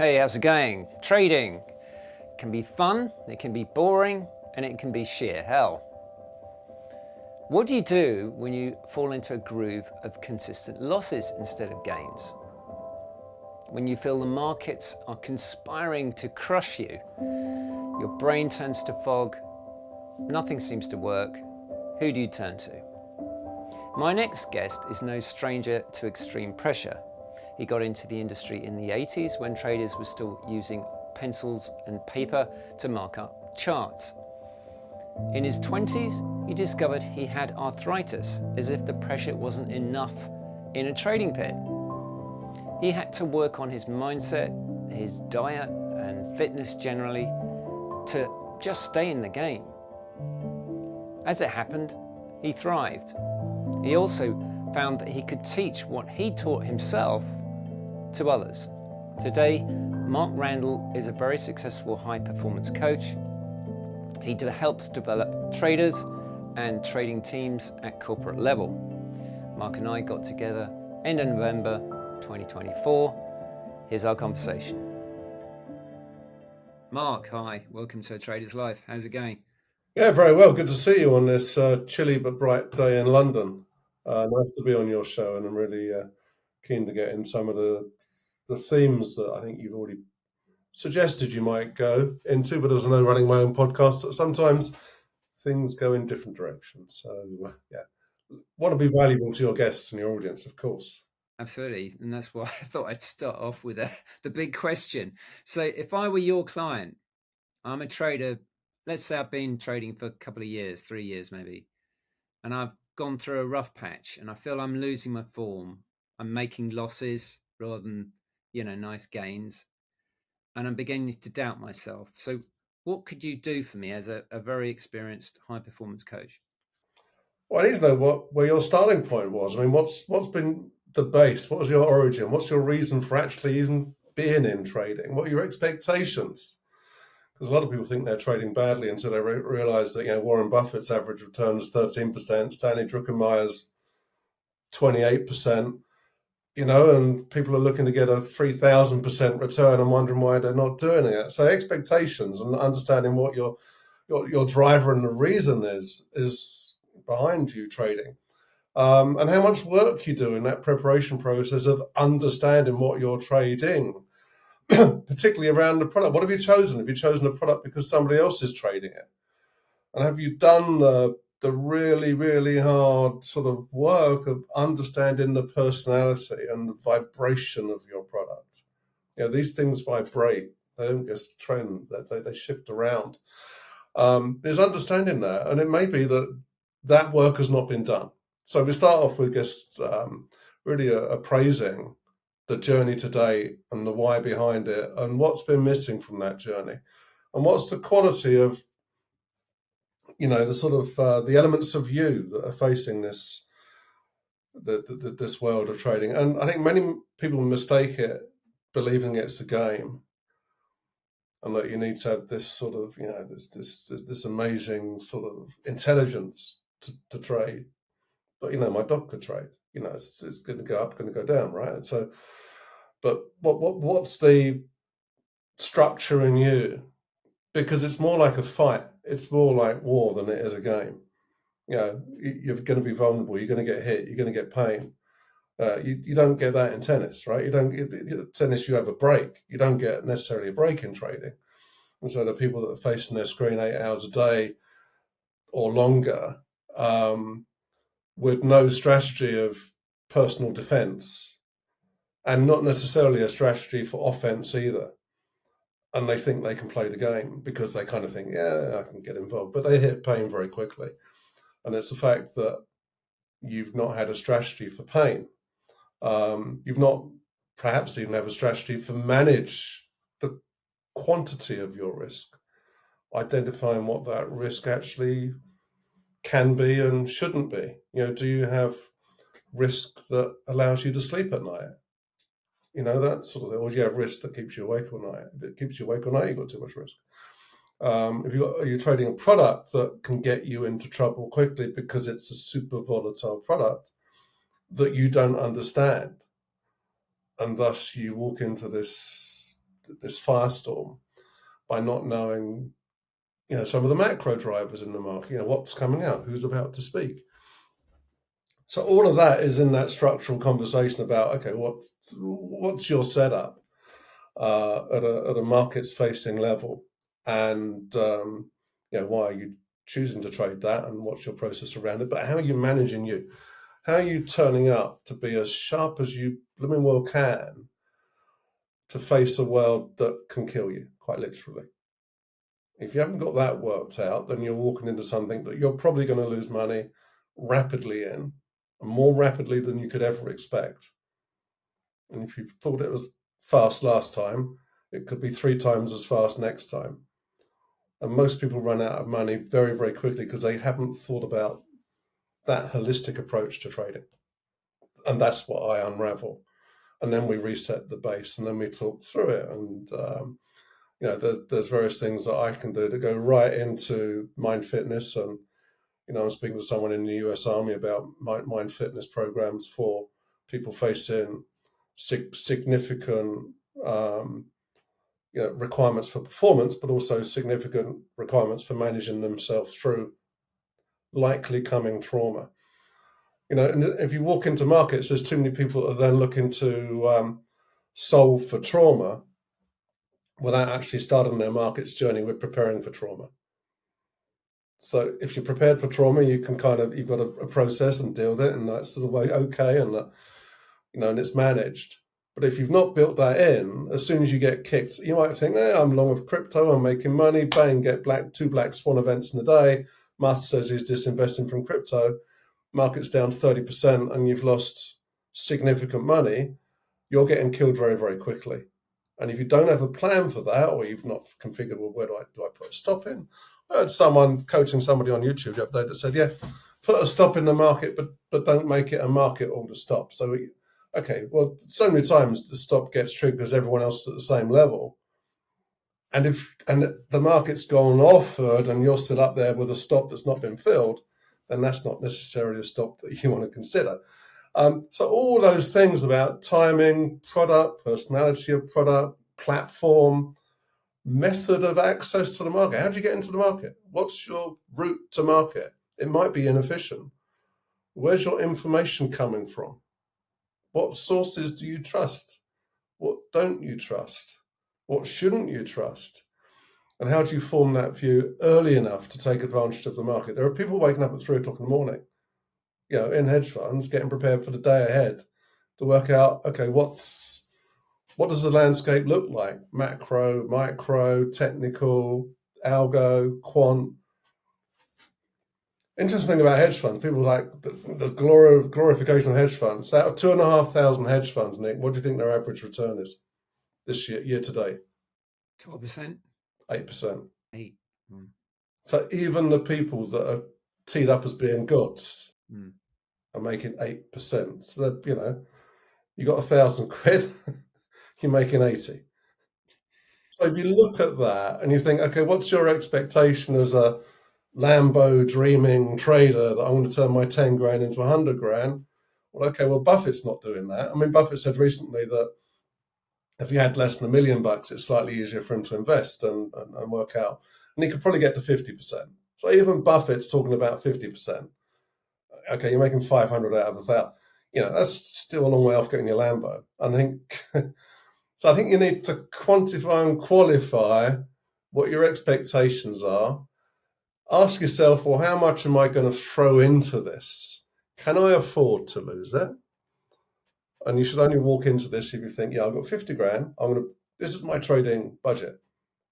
Hey, how's it going? Trading can be fun, it can be boring, and it can be sheer hell. What do you do when you fall into a groove of consistent losses instead of gains? When you feel the markets are conspiring to crush you, your brain turns to fog, nothing seems to work, who do you turn to? My next guest is no stranger to extreme pressure. He got into the industry in the 80s when traders were still using pencils and paper to mark up charts. In his 20s, he discovered he had arthritis, as if the pressure wasn't enough in a trading pit. He had to work on his mindset, his diet, and fitness generally to just stay in the game. As it happened, he thrived. He also found that he could teach what he taught himself to others. Today, Mark Randall is a very successful high-performance coach. He helps develop traders and trading teams at corporate level. Mark and I got together end of November 2024. Here's our conversation. Mark, hi, welcome to Traders Life. How's it going? Yeah, very well. Good to see you on this chilly but bright day in London. Nice to be on your show, and I'm really keen to get in some of the themes that I think you've already suggested you might go into. But as I know, running my own podcast, that sometimes things go in different directions. So yeah, want to be valuable to your guests and your audience, of course. Absolutely, and that's why I thought I'd start off with the big question. So if I were your client, I'm a trader, let's say I've been trading for a couple of years, 3 years maybe, and I've gone through a rough patch and I feel I'm losing my form. I'm making losses rather than, nice gains. And I'm beginning to doubt myself. So what could you do for me as a very experienced high performance coach? Well, I need to know where your starting point was. I mean, what's been the base? What was your origin? What's your reason for actually even being in trading? What are your expectations? Because a lot of people think they're trading badly until they realize that Warren Buffett's average return is 13%, Stanley Druckenmeyer's 28%, and people are looking to get a 3,000% return and wondering why they're not doing it. So expectations and understanding what your driver and the reason is behind you trading. And how much work you do in that preparation process of understanding what you're trading, particularly around the product. What have you chosen? Have you chosen a product because somebody else is trading it? And have you done the really, really hard sort of work of understanding the personality and the vibration of your product? These things vibrate. They don't just trend. They shift around. There's understanding that. And it may be that work has not been done. So we start off with just really appraising the journey today and the why behind it and what's been missing from that journey and what's the quality of the sort of the elements of you that are facing this this world of trading. And I think many people mistake it, believing it's a game and that you need to have this sort of this amazing sort of intelligence to trade. But my dog could trade. It's going to go up, going to go down, right? And so, but what's the structure in you? Because it's more like a fight. It's more like war than it is a game. You're going to be vulnerable. You're going to get hit. You're going to get pain. You don't get that in tennis, right? You don't tennis. You have a break. You don't get necessarily a break in trading. And so the people that are facing their screen 8 hours a day or longer, with no strategy of personal defense, and not necessarily a strategy for offense either. And they think they can play the game because they kind of think, yeah, I can get involved, but they hit pain very quickly. And it's the fact that you've not had a strategy for pain. You've not perhaps even have a strategy for manage the quantity of your risk, identifying what that risk actually can be and shouldn't be. Do you have risk that allows you to sleep at night? That sort of thing. Or do you have risk that keeps you awake all night? If it keeps you awake all night, you've got too much risk. If you're trading a product that can get you into trouble quickly because it's a super volatile product that you don't understand, and thus you walk into this this firestorm by not knowing, some of the macro drivers in the market, what's coming out, who's about to speak. So all of that is in that structural conversation about, okay, what's your setup at a markets facing level, and why are you choosing to trade that, and what's your process around it? But how are you managing you? How are you turning up to be as sharp as you blooming well can to face a world that can kill you, quite literally? If you haven't got that worked out, then you're walking into something that you're probably going to lose money rapidly in, and more rapidly than you could ever expect. And if you thought it was fast last time, it could be 3 times as fast next time. And most people run out of money very, very quickly because they haven't thought about that holistic approach to trading. And that's what I unravel. And then we reset the base, and then we talk through it. And there's various things that I can do to go right into mind fitness. And I'm speaking to someone in the US Army about mind fitness programs for people facing significant requirements for performance, but also significant requirements for managing themselves through likely coming trauma. And if you walk into markets, there's too many people that are then looking to solve for trauma without actually starting their markets journey with preparing for trauma. So if you're prepared for trauma, you can you've got a process and deal with it, and that's the way okay, and and it's managed. But if you've not built that in, as soon as you get kicked, you might think, I'm long with crypto, I'm making money, bang, get 2 black swan events in a day. Musk says he's disinvesting from crypto, market's down 30% and you've lost significant money, you're getting killed very, very quickly. And if you don't have a plan for that, or you've not configured, well, where do I put a stop in? I heard someone coaching somebody on YouTube the other day that said, put a stop in the market, but don't make it a market all to stop. So okay, well, so many times the stop gets triggered because everyone else is at the same level. And if the market's gone offward and you're still up there with a stop that's not been filled, then that's not necessarily a stop that you want to consider. So all those things about timing, product, personality of product, platform, method of access to the market. How do you get into the market? What's your route to market? It might be inefficient. Where's your information coming from? What sources do you trust? What don't you trust? What shouldn't you trust? And how do you form that view early enough to take advantage of the market? There are people waking up at 3 o'clock in the morning, in hedge funds, getting prepared for the day ahead to work out, okay, what does the landscape look like? Macro, micro, technical, algo, quant. Interesting thing about hedge funds, people like the glorification of hedge funds. Out of 2,500 hedge funds, Nick, what do you think their average return is this year to date? 12%? 8%. 8. So even the people that are teed up as being gods are making 8%. So that, you got 1,000 quid, you're making 80. So if you look at that and you think, okay, what's your expectation as a Lambo dreaming trader that I want to turn my 10 grand into 100 grand? Well, okay, well, Buffett's not doing that. I mean, Buffett said recently that if he had less than $1 million, it's slightly easier for him to invest and work out. And he could probably get to 50%. So even Buffett's talking about 50%. Okay, you're making 500 out of 1,000. That's still a long way off getting your Lambo. So I think you need to quantify and qualify what your expectations are. Ask yourself, well, how much am I going to throw into this? Can I afford to lose it? And you should only walk into this if you think, I've got 50 grand. This is my trading budget,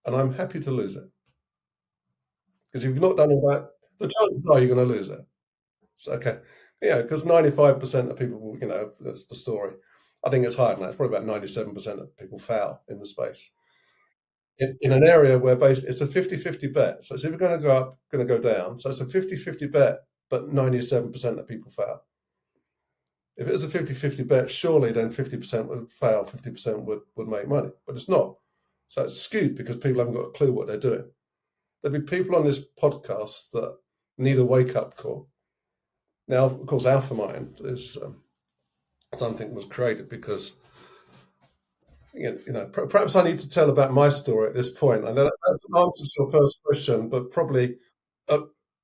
and I'm happy to lose it. Because if you've not done all that, the chances are you're going to lose it. So, okay. Because 95% of people will, that's the story. I think it's higher than that. It's probably about 97% of people fail in the space. In an area where it's a 50-50 bet. So it's either going to go up, going to go down. So it's a 50-50 bet, but 97% of people fail. If it was a 50-50 bet, surely then 50% would fail, 50% would make money. But it's not. So it's skewed because people haven't got a clue what they're doing. There'll be people on this podcast that need a wake-up call. Now, of course, Alpha Mind is something was created because perhaps I need to tell about my story at this point. I know that's an answer to your first question, but probably a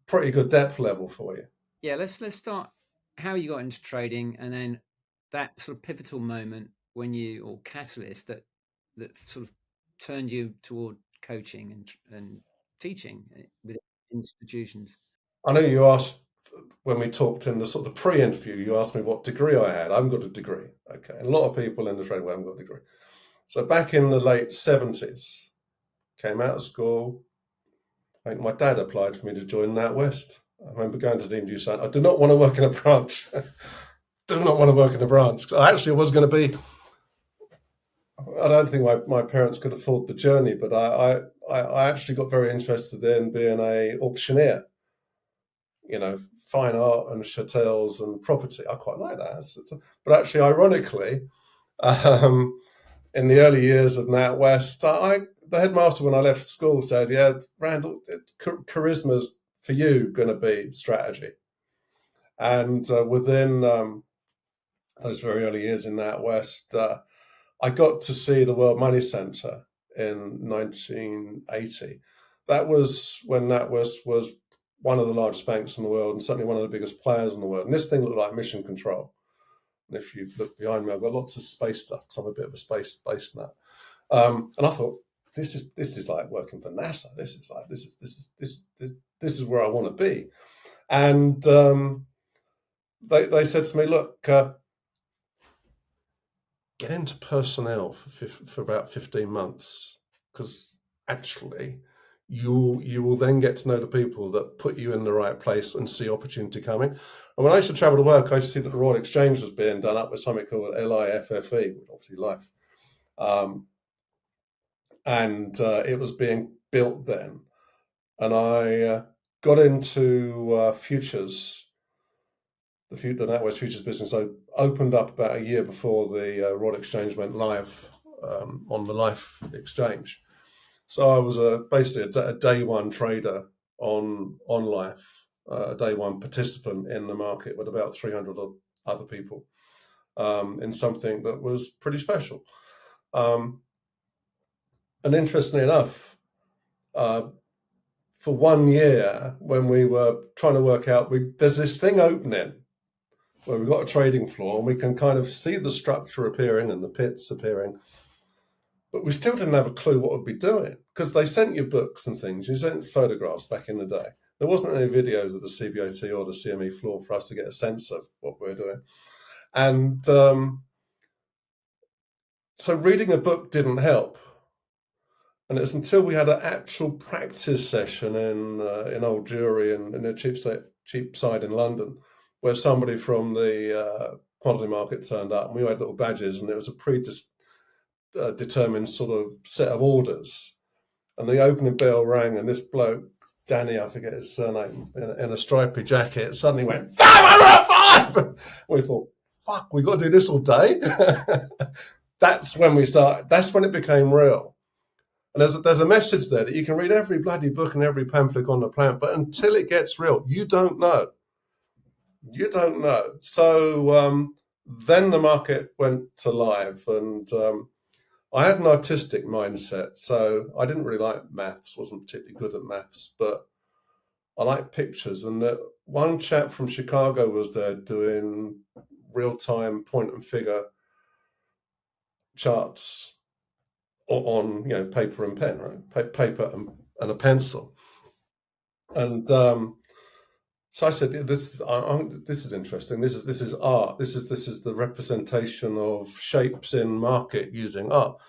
pretty good depth level for you. Yeah, let's start how you got into trading, and then that sort of pivotal moment when you, or catalyst that sort of turned you toward coaching and teaching with institutions. I know you asked when we talked in the sort of pre-interview, you asked me what degree I had. I haven't got a degree. Okay. And a lot of people in the trading world haven't got a degree. So back in the late 70s, came out of school. I think my dad applied for me to join NatWest. I remember going to the interview saying, I do not want to work in a branch. Do not want to work in a branch. I actually was going to be, I don't think my parents could afford the journey, but I actually got very interested in being a auctioneer, fine art and chattels and property. I quite like that. But actually, ironically, um, in the early years of NatWest, the headmaster when I left school said, "Yeah, Randall, charisma's for you going to be strategy." And within those very early years in NatWest, I got to see the World Money Center in 1980. That was when NatWest was one of the largest banks in the world and certainly one of the biggest players in the world. And this thing looked like mission control. And if you look behind me, I've got lots of space stuff because I'm a bit of a space nut. And I thought, this is like working for NASA. This is where I want to be. And they said to me, look, get into personnel for about 15 months because actually you will then get to know the people that put you in the right place and see opportunity coming. And when I used to travel to work, I used to see that the Royal Exchange was being done up with something called LIFFE, obviously life. And it was being built then. And I got into futures. The NatWest futures business opened up about a year before the Royal Exchange went live on the Life Exchange. So I was basically a day one trader on Life, a day one participant in the market with about 300 other people in something that was pretty special. And interestingly enough, for 1 year, when we were trying to work out, there's this thing opening where we've got a trading floor and we can kind of see the structure appearing and the pits appearing. But we still didn't have a clue what we'd be doing because they sent you books and things. You sent photographs back in the day. There wasn't any videos of the CBOT or the CME floor for us to get a sense of what we're doing. And so reading a book didn't help. And it was until we had an actual practice session in Old Jewry and in a Cheapside in London, where somebody from the quantity market turned up, and we had little badges, and it was a predetermined sort of set of orders. And the opening bell rang, and this bloke, Danny, I forget his surname, in a stripy jacket, suddenly went 505. We thought, fuck, we got to do this all day. That's when we started. That's when it became real. And there's a message there that you can read every bloody book and every pamphlet on the planet, but until it gets real, you don't know. You don't know. So then the market went to live, and I had an artistic mindset, so I didn't really like maths, wasn't particularly good at maths, but I like pictures. And one chap from Chicago was there doing real-time point and figure charts on paper and pen, right? Paper and a pencil. And so I said, "This is interesting. This is art. This is the representation of shapes in market using art."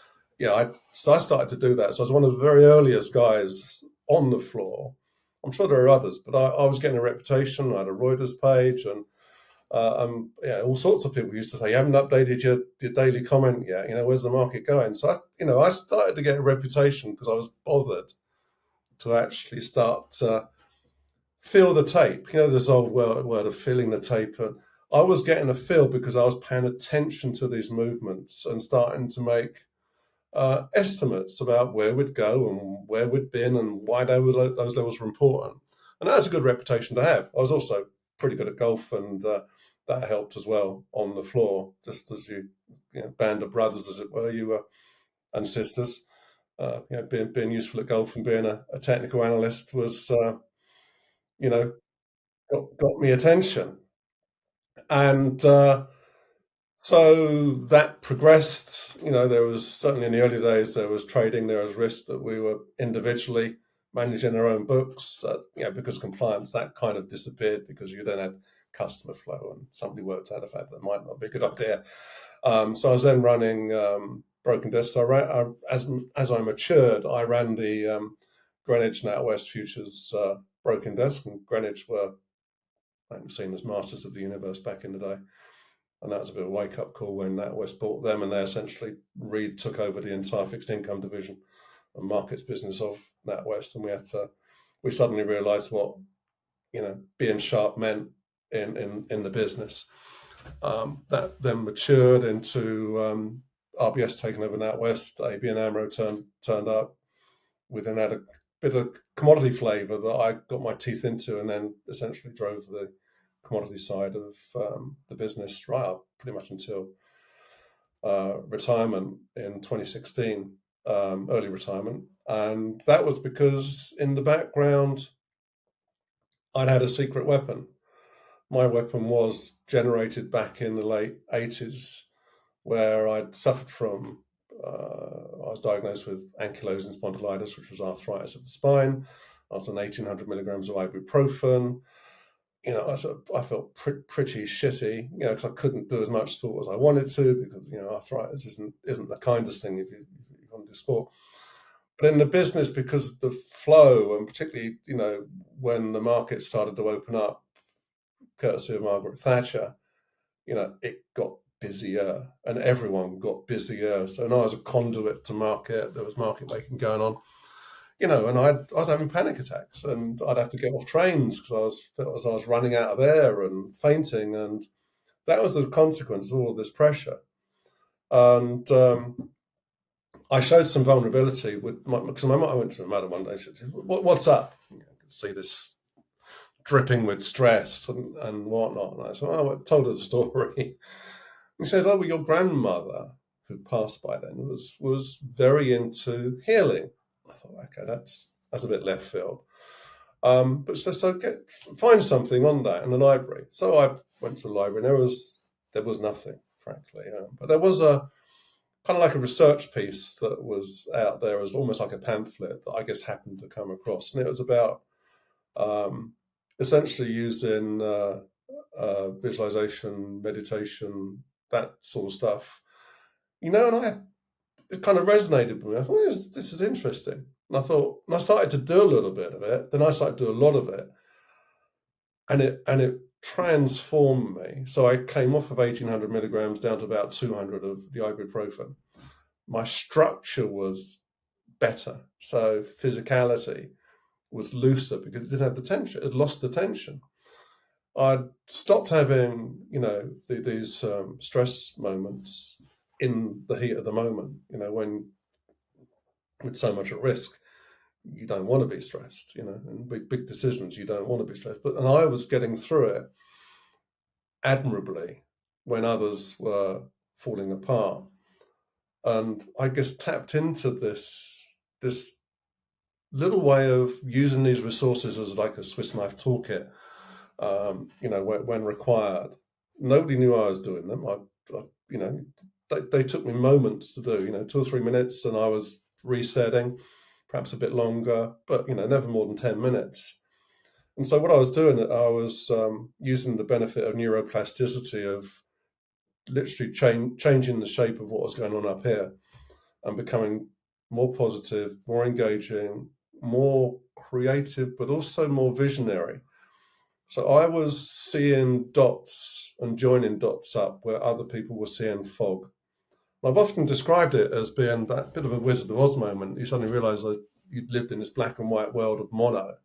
So I started to do that. So I was one of the very earliest guys on the floor. I'm sure there are others, but I was getting a reputation. I had a Reuters page, and all sorts of people used to say, "You haven't updated your daily comment yet. Where's the market going?" So I started to get a reputation because I was bothered to actually start to feel the tape. This old word of feeling the tape. And I was getting a feel because I was paying attention to these movements and starting to make estimates about where we'd go and where we'd been and why those levels were important. And that's a good reputation to have. I was also pretty good at golf and that helped as well on the floor, just as band of brothers, as it were, you were, and sisters. Being useful at golf and being a technical analyst was, you know, got me attention. And so that progressed. There was certainly in the early days, there was trading, there was risk that we were individually managing our own books, because compliance, that kind of disappeared because you then had customer flow and somebody worked out the fact that might not be a good idea. So I was then running broken desks. So as I matured, I ran the Greenwich NatWest Futures broken desk, and Greenwich were seen as masters of the universe back in the day. And that was a bit of a wake-up call when NatWest bought them, and they essentially took over the entire fixed income division and markets business of NatWest. And we suddenly realised what being sharp meant in the business. That then matured into RBS taking over NatWest. ABN AMRO turned up. We then had a bit of commodity flavour that I got my teeth into, and then essentially drove the commodity side of the business right up pretty much until retirement in 2016, early retirement. And that was because in the background, I'd had a secret weapon. My weapon was generated back in the late 80s, where I'd suffered from, I was diagnosed with ankylosing spondylitis, which was arthritis of the spine. I was on 1,800 milligrams of ibuprofen. I felt pretty shitty, because I couldn't do as much sport as I wanted to, because arthritis isn't the kindest thing if you want to do sport. But in the business, because of the flow, and particularly when the market started to open up, courtesy of Margaret Thatcher, it got busier, and everyone got busier. So now, as a conduit to market, there was market making going on. And I was having panic attacks, and I'd have to get off trains because I was running out of air and fainting, and that was the consequence of all of this pressure. And I showed some vulnerability because my mother went to my mother one day. She said, "What's up?" You could see this dripping with stress and whatnot. And I said, I told her the story. And she says, "Oh, well, your grandmother, who passed by then, was very into healing." I thought, okay, that's a bit left field. But find something on that in the library. So I went to the library, and there was nothing, frankly. But there was a kind of like a research piece that was out there as almost like a pamphlet that I guess happened to come across, and it was about essentially using visualization, meditation, that sort of stuff. And it kind of resonated with me. I thought, this is interesting. And I started to do a little bit of it. Then I started to do a lot of it. And it transformed me. So I came off of 1,800 milligrams down to about 200 of the ibuprofen. My structure was better. So physicality was looser because it didn't have the tension. It lost the tension. I'd stopped having, these stress moments in the heat of the moment, when with so much at risk, you don't want to be stressed, and big decisions, you don't want to be stressed. And I was getting through it admirably when others were falling apart. And I guess tapped into this little way of using these resources as like a Swiss knife toolkit, when required. Nobody knew I was doing them. They took me moments to do, 2 or 3 minutes, and I was resetting, perhaps a bit longer, but, never more than 10 minutes. And so what I was doing, I was using the benefit of neuroplasticity of literally changing the shape of what was going on up here and becoming more positive, more engaging, more creative, but also more visionary. So I was seeing dots and joining dots up where other people were seeing fog. I've often described it as being that bit of a Wizard of Oz moment. You suddenly realise that you'd lived in this black and white world of mono,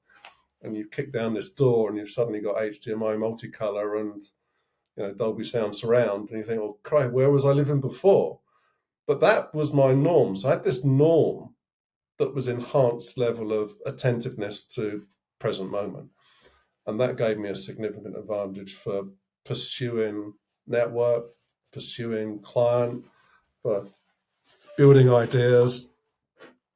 and you kick down this door and you've suddenly got HDMI multicolour and Dolby Sound surround, and you think, "Oh, Christ, where was I living before?" But that was my norm. So I had this norm that was enhanced level of attentiveness to present moment. And that gave me a significant advantage for pursuing network, pursuing client, but building ideas.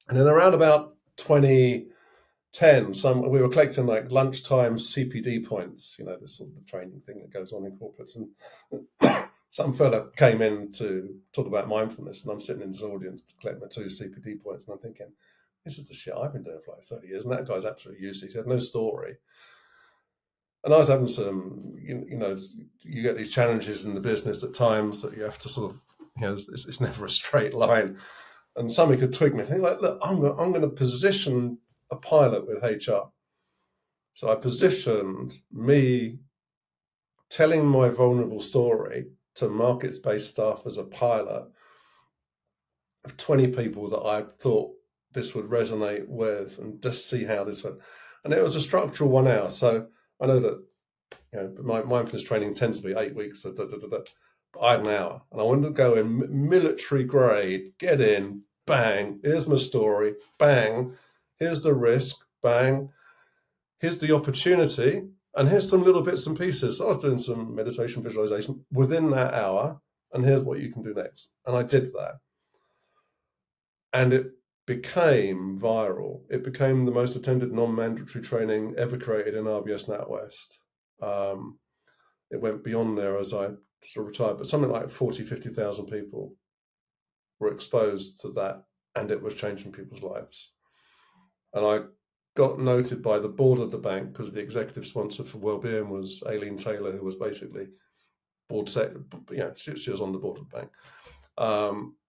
And then around about 2010, we were collecting like lunchtime CPD points, this sort of training thing that goes on in corporates. And some fella came in to talk about mindfulness, and I'm sitting in this audience to collect my 2 CPD points, and I'm thinking, this is the shit I've been doing for like 30 years, and that guy's absolutely useless. He had no story. And I was having some, you get these challenges in the business at times that you have to sort of, it's never a straight line. And somebody could twig me, think like, look, I'm going to position a pilot with HR. So I positioned me telling my vulnerable story to markets-based staff as a pilot of 20 people that I thought this would resonate with, and just see how this went. And it was a structural 1 hour. So I know that my mindfulness training tends to be 8 weeks. But I had an hour, and I wanted to go in military grade, get in, bang, here's my story, bang, here's the risk, bang, here's the opportunity, and here's some little bits and pieces. So I was doing some meditation visualization within that hour, and here's what you can do next. And I did that. And it became viral. It became the most attended non-mandatory training ever created in RBS NatWest. It went beyond there as I sort of retired, but something like 40, 50,000 people were exposed to that, and it was changing people's lives. And I got noted by the board of the bank, because the executive sponsor for Wellbeing was Aileen Taylor, who was basically she was on the board of the bank.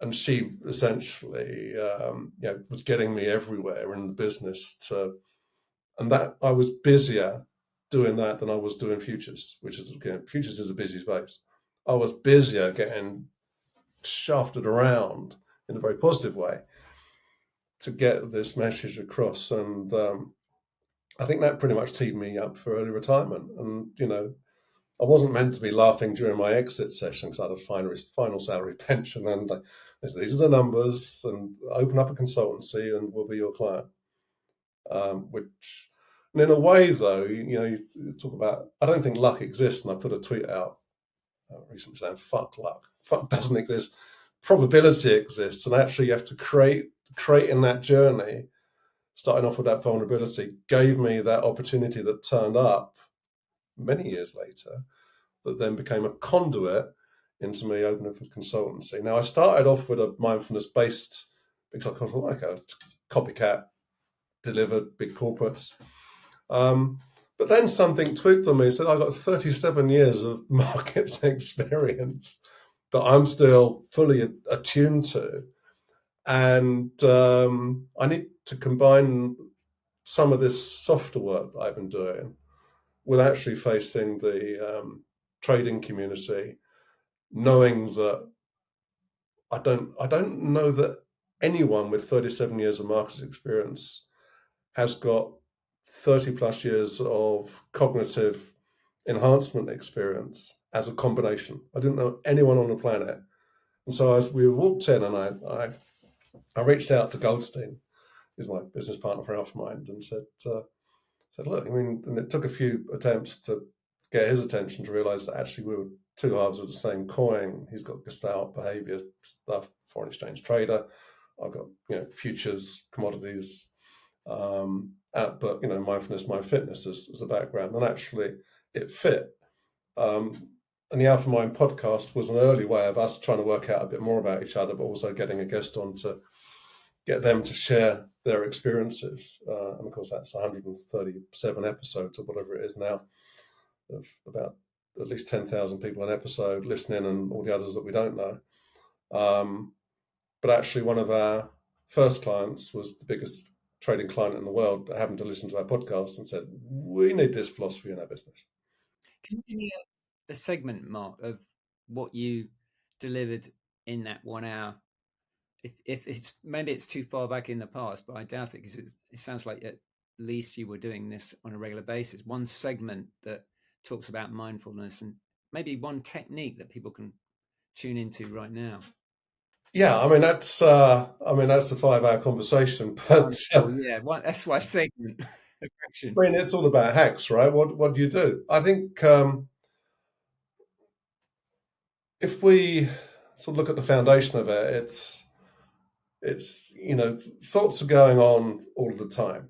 And she essentially was getting me everywhere in the business and that I was busier doing that than I was doing futures, which is, futures is a busy space. I was busier getting shafted around in a very positive way to get this message across. And I think that pretty much teed me up for early retirement. And, I wasn't meant to be laughing during my exit session, because I had a final salary pension, and I said, these are the numbers, and open up a consultancy and we'll be your client. Which, and in a way though, you talk about, I don't think luck exists. And I put a tweet out recently saying, fuck luck. Fuck doesn't exist. Probability exists. And actually you have to create in that journey, starting off with that vulnerability, gave me that opportunity that turned up many years later, that then became a conduit into me opening for consultancy. Now, I started off with a mindfulness-based, because I thought, okay, copycat, delivered, big corporates. But then something tweaked on me, said I've got 37 years of markets experience that I'm still fully attuned to. And I need to combine some of this softer work that I've been doing with actually facing the trading community, knowing that I don't know that anyone with 37 years of market experience has got 30 plus years of cognitive enhancement experience as a combination. I didn't know anyone on the planet. And so as we walked in, and I reached out to Goldstein, who's my business partner for Alphamind, and said, look, and it took a few attempts to get his attention to realize that actually we were two halves of the same coin. He's got Gestalt behavior stuff, foreign exchange trader. I've got futures, commodities, but mindfulness, my fitness as a background, and actually it fit. And the Alphamind podcast was an early way of us trying to work out a bit more about each other, but also getting a guest on to get them to share their experiences. And of course, that's 137 episodes or whatever it is now, of about at least 10,000 people an episode listening, and all the others that we don't know. But actually, one of our first clients was the biggest trading client in the world that happened to listen to our podcast and said, we need this philosophy in our business. Can you give me a segment, Mark, of what you delivered in that 1 hour? If it's maybe it's too far back in the past, but I doubt it, because it sounds like at least you were doing this on a regular basis. One segment that talks about mindfulness, and maybe one technique that people can tune into right now. Yeah, I mean that's a 5-hour conversation, but that's why segment. I mean, it's all about hacks, right? What do you do? I think if we sort of look at the foundation of it, it's thoughts are going on all the time.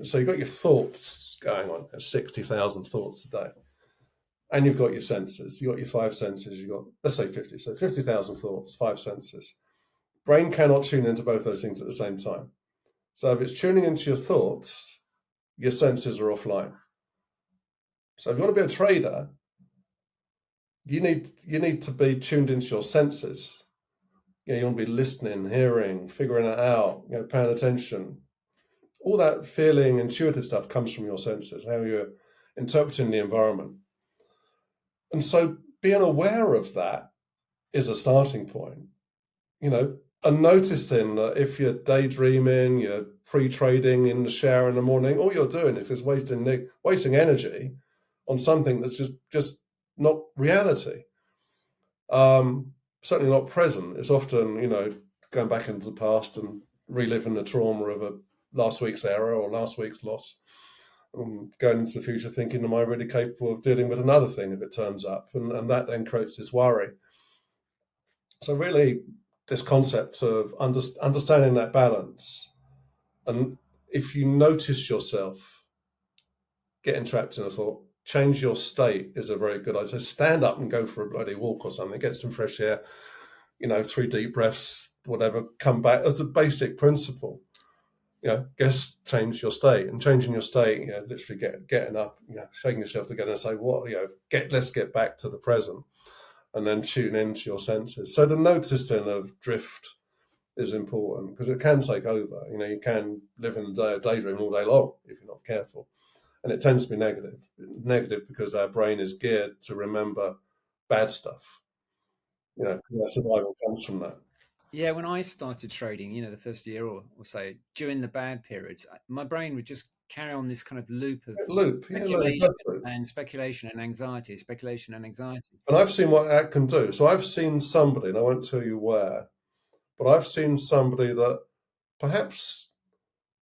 So you've got your thoughts going on, 60,000 thoughts a day, and you've got your senses. You've got your five senses. You've got, let's say, 50. So 50,000 thoughts, five senses. Brain cannot tune into both those things at the same time. So if it's tuning into your thoughts, your senses are offline. So if you want to be a trader, you need to be tuned into your senses. You want to be listening, hearing, figuring it out, paying attention. All that feeling, intuitive stuff comes from your senses, how you're interpreting the environment. And so being aware of that is a starting point, and noticing that if you're daydreaming, you're pre-trading in the shower in the morning, all you're doing is just wasting energy on something that's just not reality. Certainly not present. It's often, going back into the past and reliving the trauma of a last week's error or last week's loss. Going into the future thinking, am I really capable of dealing with another thing if it turns up? And that then creates this worry. So really, this concept of understanding that balance. And if you notice yourself getting trapped in a thought, change your state is a very good idea. Stand up and go for a bloody walk or something, get some fresh air, 3 deep breaths, whatever, come back as a basic principle. Guess change your state, and changing your state, literally getting up, shaking yourself together and say, let's get back to the present, and then tune into your senses. So the noticing of drift is important because it can take over. You can live in a daydream all day long if you're not careful. And it tends to be negative because our brain is geared to remember bad stuff, because our survival comes from that. Yeah, when I started trading, the first year or so, during the bad periods, my brain would just carry on this kind of loop of Loop, yeah, like speculation death loop. and speculation and anxiety, speculation and anxiety. And I've seen what that can do. So I've seen somebody, and I won't tell you where, but I've seen somebody that perhaps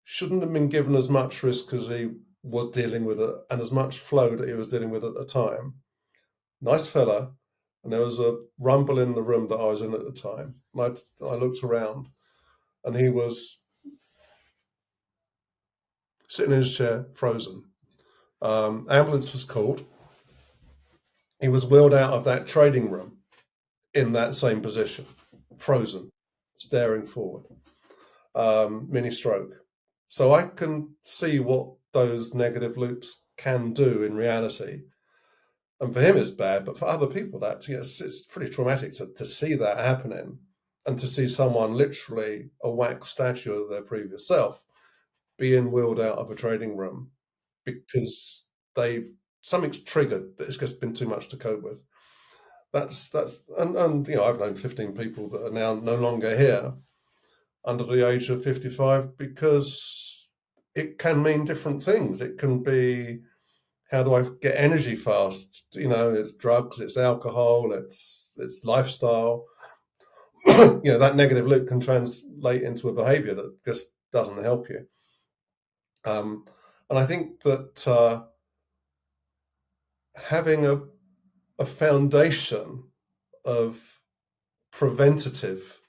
shouldn't have been given as much risk as he was dealing with it and as much flow that he was dealing with at the time. Nice fella. And there was a rumble in the room that I was in at the time. And I looked around and he was sitting in his chair, frozen. Ambulance was called. He was wheeled out of that trading room in that same position, frozen, staring forward. Mini stroke. So I can see what those negative loops can do in reality. And for him, it's bad, but for other people, it's pretty traumatic to see that happening and to see someone literally a wax statue of their previous self being wheeled out of a trading room because something's triggered that it's just been too much to cope with. And I've known 15 people that are now no longer here under the age of 55 because it can mean different things. It can be, how do I get energy fast? It's drugs, it's alcohol, it's lifestyle. That negative loop can translate into a behavior that just doesn't help you. And I think that having a foundation of preventative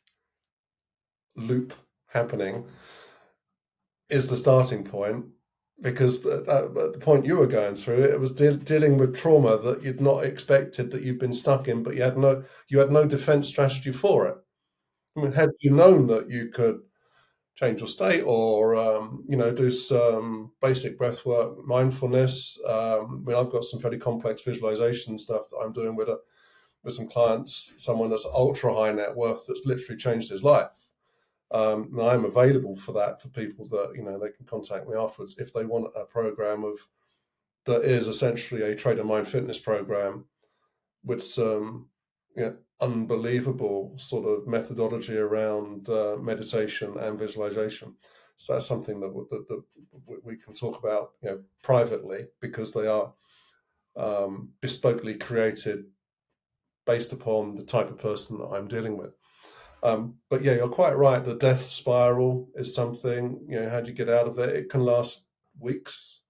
loop happening is the starting point, because at the point you were going through, it was dealing with trauma that you'd not expected, that you've been stuck in, but you had no defense strategy for it. I mean, had you known that you could change your state or do some basic breath work, mindfulness. I've got some fairly complex visualization stuff that I'm doing with some clients, someone that's ultra high net worth that's literally changed his life. And I'm available for that for people that they can contact me afterwards if they want a program that is essentially a Trader Mind Fitness program with some unbelievable sort of methodology around meditation and visualization. So that's something that we can talk about privately, because they are bespokely created based upon the type of person that I'm dealing with. But yeah, you're quite right. The death spiral is something, how do you get out of it? It can last weeks.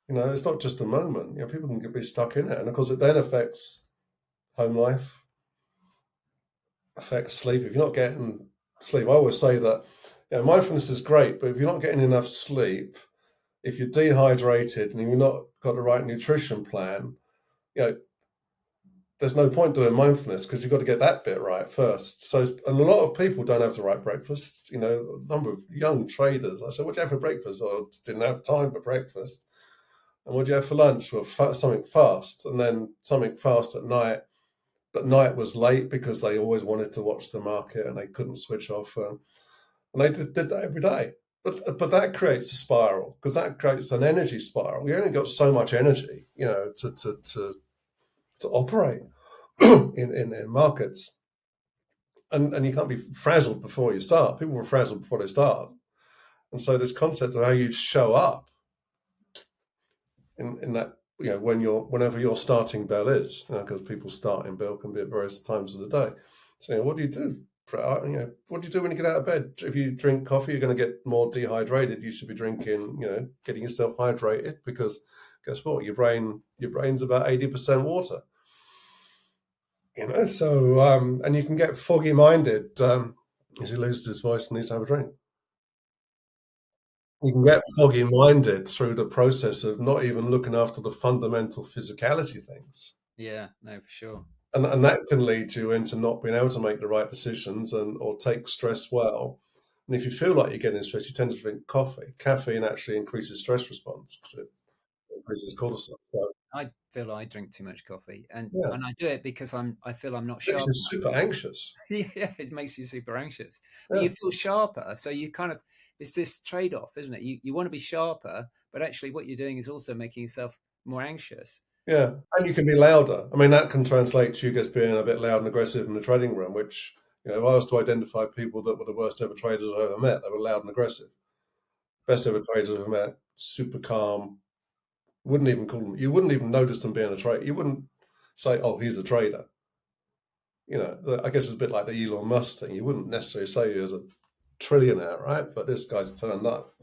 It's not just a moment. People can be stuck in it. And of course, it then affects home life, affect sleep. If you're not getting sleep, I always say that mindfulness is great, but if you're not getting enough sleep, if you're dehydrated and you've not got the right nutrition plan, you know, there's no point doing mindfulness because you've got to get that bit right first. So, and a lot of people don't have the right breakfast. You know, a number of young traders, I said, what do you have for breakfast? Or didn't have time for breakfast. And what do you have for lunch? Well, something fast. And then something fast at night. But night was late because they always wanted to watch the market and they couldn't switch off. And they did that every day. But that creates a spiral because that creates an energy spiral. We only got so much energy, you know, to operate in markets. And you can't be frazzled before you start. People were frazzled before they start. And so this concept of how you show up in that, you know, whenever your starting bell is, because people's starting bell can be at various times of the day. So, you know, what do you do? What do you do when you get out of bed? If you drink coffee, you're going to get more dehydrated. You should be drinking, getting yourself hydrated because guess what? Your brain's about 80% water. So and you can get foggy minded as he loses his voice and needs to have a drink. You can get foggy minded through the process of not even looking after the fundamental physicality things. Yeah, no, for sure. And that can lead you into not being able to make the right decisions or take stress well. And if you feel like you're getting stressed, you tend to drink coffee. Caffeine actually increases stress response because it increases cortisol. So, I feel I drink too much coffee, and yeah, I do it because I feel I'm not it makes sharp you enough. super anxious. Yeah, it makes you super anxious, but Yeah, you feel sharper. So you kind of it's this trade off, isn't it? You want to be sharper, but actually, what you're doing is also making yourself more anxious. yeah. And you can be louder. I mean, that can translate to you just being a bit loud and aggressive in the trading room, which, if I was to identify people that were the worst ever traders I've ever met, they were loud and aggressive. Best ever traders I've ever met, super calm. Wouldn't even call them, you wouldn't even notice them being a trader. You wouldn't say, oh, he's a trader. I guess it's a bit like the Elon Musk thing. You wouldn't necessarily say he was a trillionaire, right? But this guy's turned up.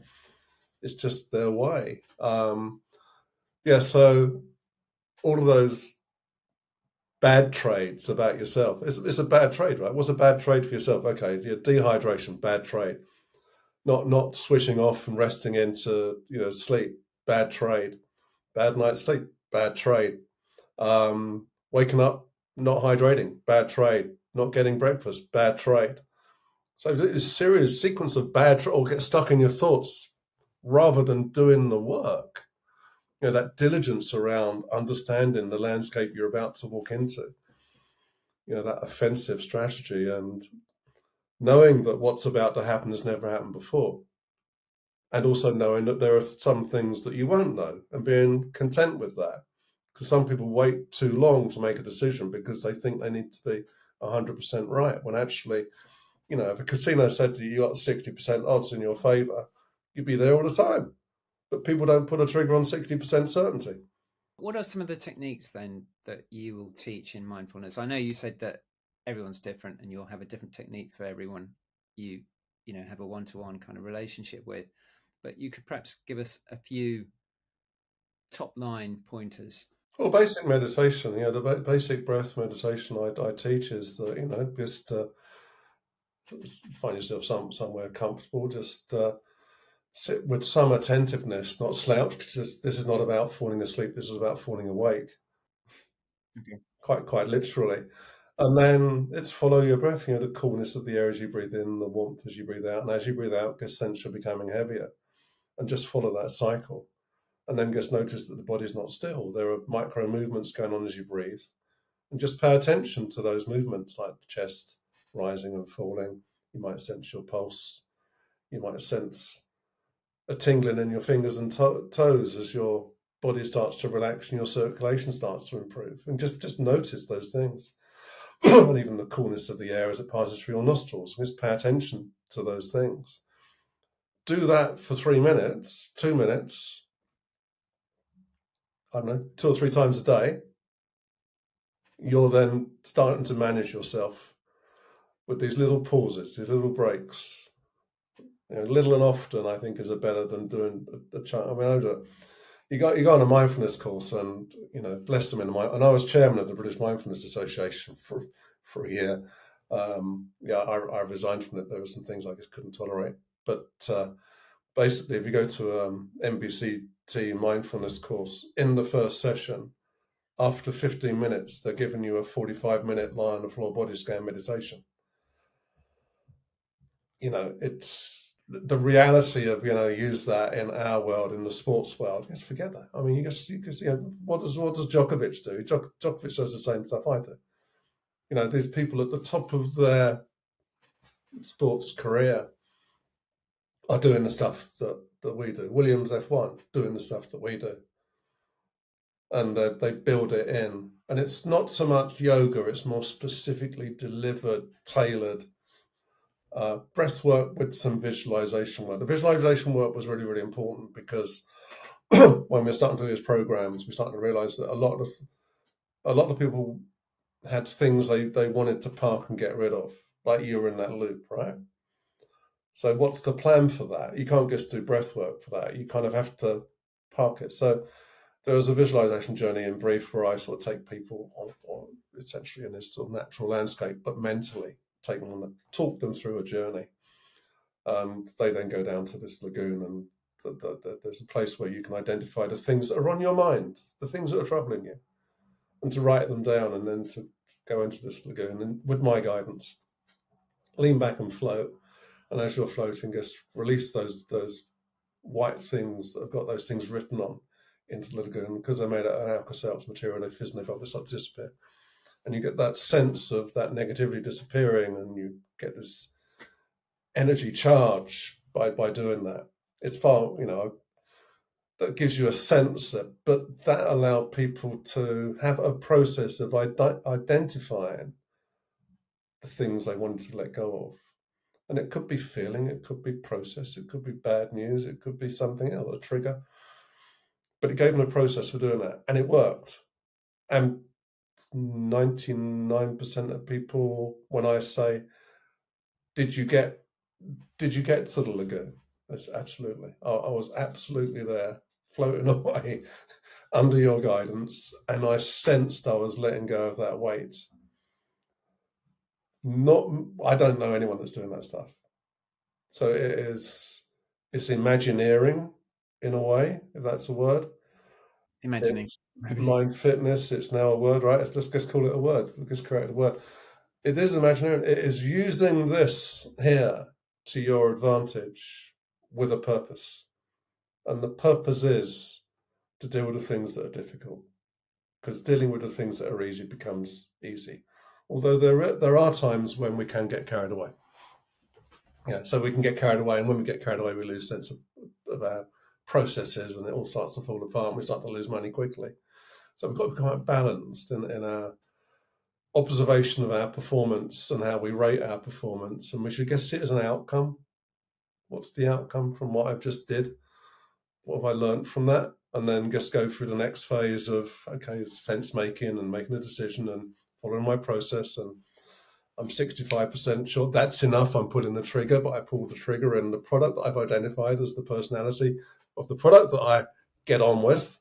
It's just their way. Yeah, so all of those bad trades about yourself. It's a bad trade, right? What's a bad trade for yourself? Okay, your dehydration, bad trade. Not switching off and resting into sleep, bad trade. Bad night's sleep, bad trade. Waking up, not hydrating, bad trade. Not getting breakfast, bad trade. So it's a serious sequence of or get stuck in your thoughts rather than doing the work. That diligence around understanding the landscape you're about to walk into. That offensive strategy and knowing that what's about to happen has never happened before. And also knowing that there are some things that you won't know and being content with that. Because some people wait too long to make a decision because they think they need to be 100% right. When actually, if a casino said to you, you got 60% odds in your favor, you'd be there all the time. But people don't put a trigger on 60% certainty. What are some of the techniques then that you will teach in mindfulness? I know you said that everyone's different and you'll have a different technique for everyone you have a one-to-one kind of relationship with, but you could perhaps give us a few top line pointers. Well, basic meditation, the basic breath meditation I teach is that, just find yourself somewhere comfortable, just sit with some attentiveness, not slouch. Just this is not about falling asleep. This is about falling awake, Okay. quite literally. And then it's follow your breath. The coolness of the air as you breathe in, the warmth as you breathe out, and as you breathe out, get sense you're becoming heavier, and just follow that cycle. And then just notice that the body's not still. There are micro movements going on as you breathe, and just pay attention to those movements, like the chest rising and falling. You might sense your pulse. You might sense a tingling in your fingers and toes as your body starts to relax and your circulation starts to improve. And just notice those things. And even the coolness of the air as it passes through your nostrils. Just pay attention to those things. Do that for 3 minutes, 2 minutes, I don't know, 2 or 3 times a day. You're then starting to manage yourself with these little pauses, these little breaks. Little and often, I think, is better than doing a chant. I mean, I do. You go on a mindfulness course, and bless them and I was chairman of the British Mindfulness Association for a year, I resigned from it. There were some things I just couldn't tolerate. But basically, if you go to MBCT mindfulness course, in the first session, after 15 minutes, they're giving you a 45-minute lie on the floor body scan meditation. It's the reality of, use that in our world, in the sports world. Just forget that. I mean, what does Djokovic do? Djokovic does the same stuff I do. These people at the top of their sports career are doing the stuff that we do. Williams F1 doing the stuff that we do. And they build it in. And it's not so much yoga, it's more specifically delivered, tailored breath work with some visualization work. The visualization work was really, really important because when we were starting to do these programs, we started to realize that a lot of people had things they wanted to park and get rid of, like you were in that loop, right? So what's the plan for that? You can't just do breath work for that. You kind of have to park it. So there was a visualization journey in brief where I sort of take people on essentially in this sort of natural landscape, but mentally take them on, talk them through a journey. They then go down to this lagoon, and there's a place where you can identify the things that are on your mind, the things that are troubling you, and to write them down, and then to go into this lagoon and with my guidance, lean back and float. And as you're floating, just release those white things that have got those things written on into the lagoon. Because they're made out of Alka-Seltz material, they fizz and they bubble, start to disappear. And you get that sense of that negativity disappearing, and you get this energy charge by doing that. It's far, that gives you a sense but that allowed people to have a process of identifying the things they wanted to let go of. And it could be feeling, it could be process, it could be bad news, it could be something else, a trigger. But it gave them a process for doing that, and it worked. And 99% of people, when I say, did you get to the lagoon? That's absolutely. I was absolutely there, floating away under your guidance, and I sensed I was letting go of that weight. I don't know anyone that's doing that stuff. So it's imagineering in a way, if that's a word. Imagining. It's mind fitness. It's now a word, right? Let's just call it a word. Let's just create a word. It is imagineering. It is using this here to your advantage with a purpose. And the purpose is to deal with the things that are difficult. Because dealing with the things that are easy becomes easy. Although there are times when we can get carried away. Yeah, so we can get carried away, and when we get carried away, we lose sense of our processes, and it all starts to fall apart, and we start to lose money quickly. So we've got to be quite balanced in our observation of our performance and how we rate our performance, and we should just see it as an outcome. What's the outcome from what I've just did? What have I learned from that? And then just go through the next phase of, okay, sense making and making a decision and following my process. And I'm 65% sure that's enough. I'm pulling the trigger, but I pulled the trigger, and the product that I've identified as the personality of the product that I get on with.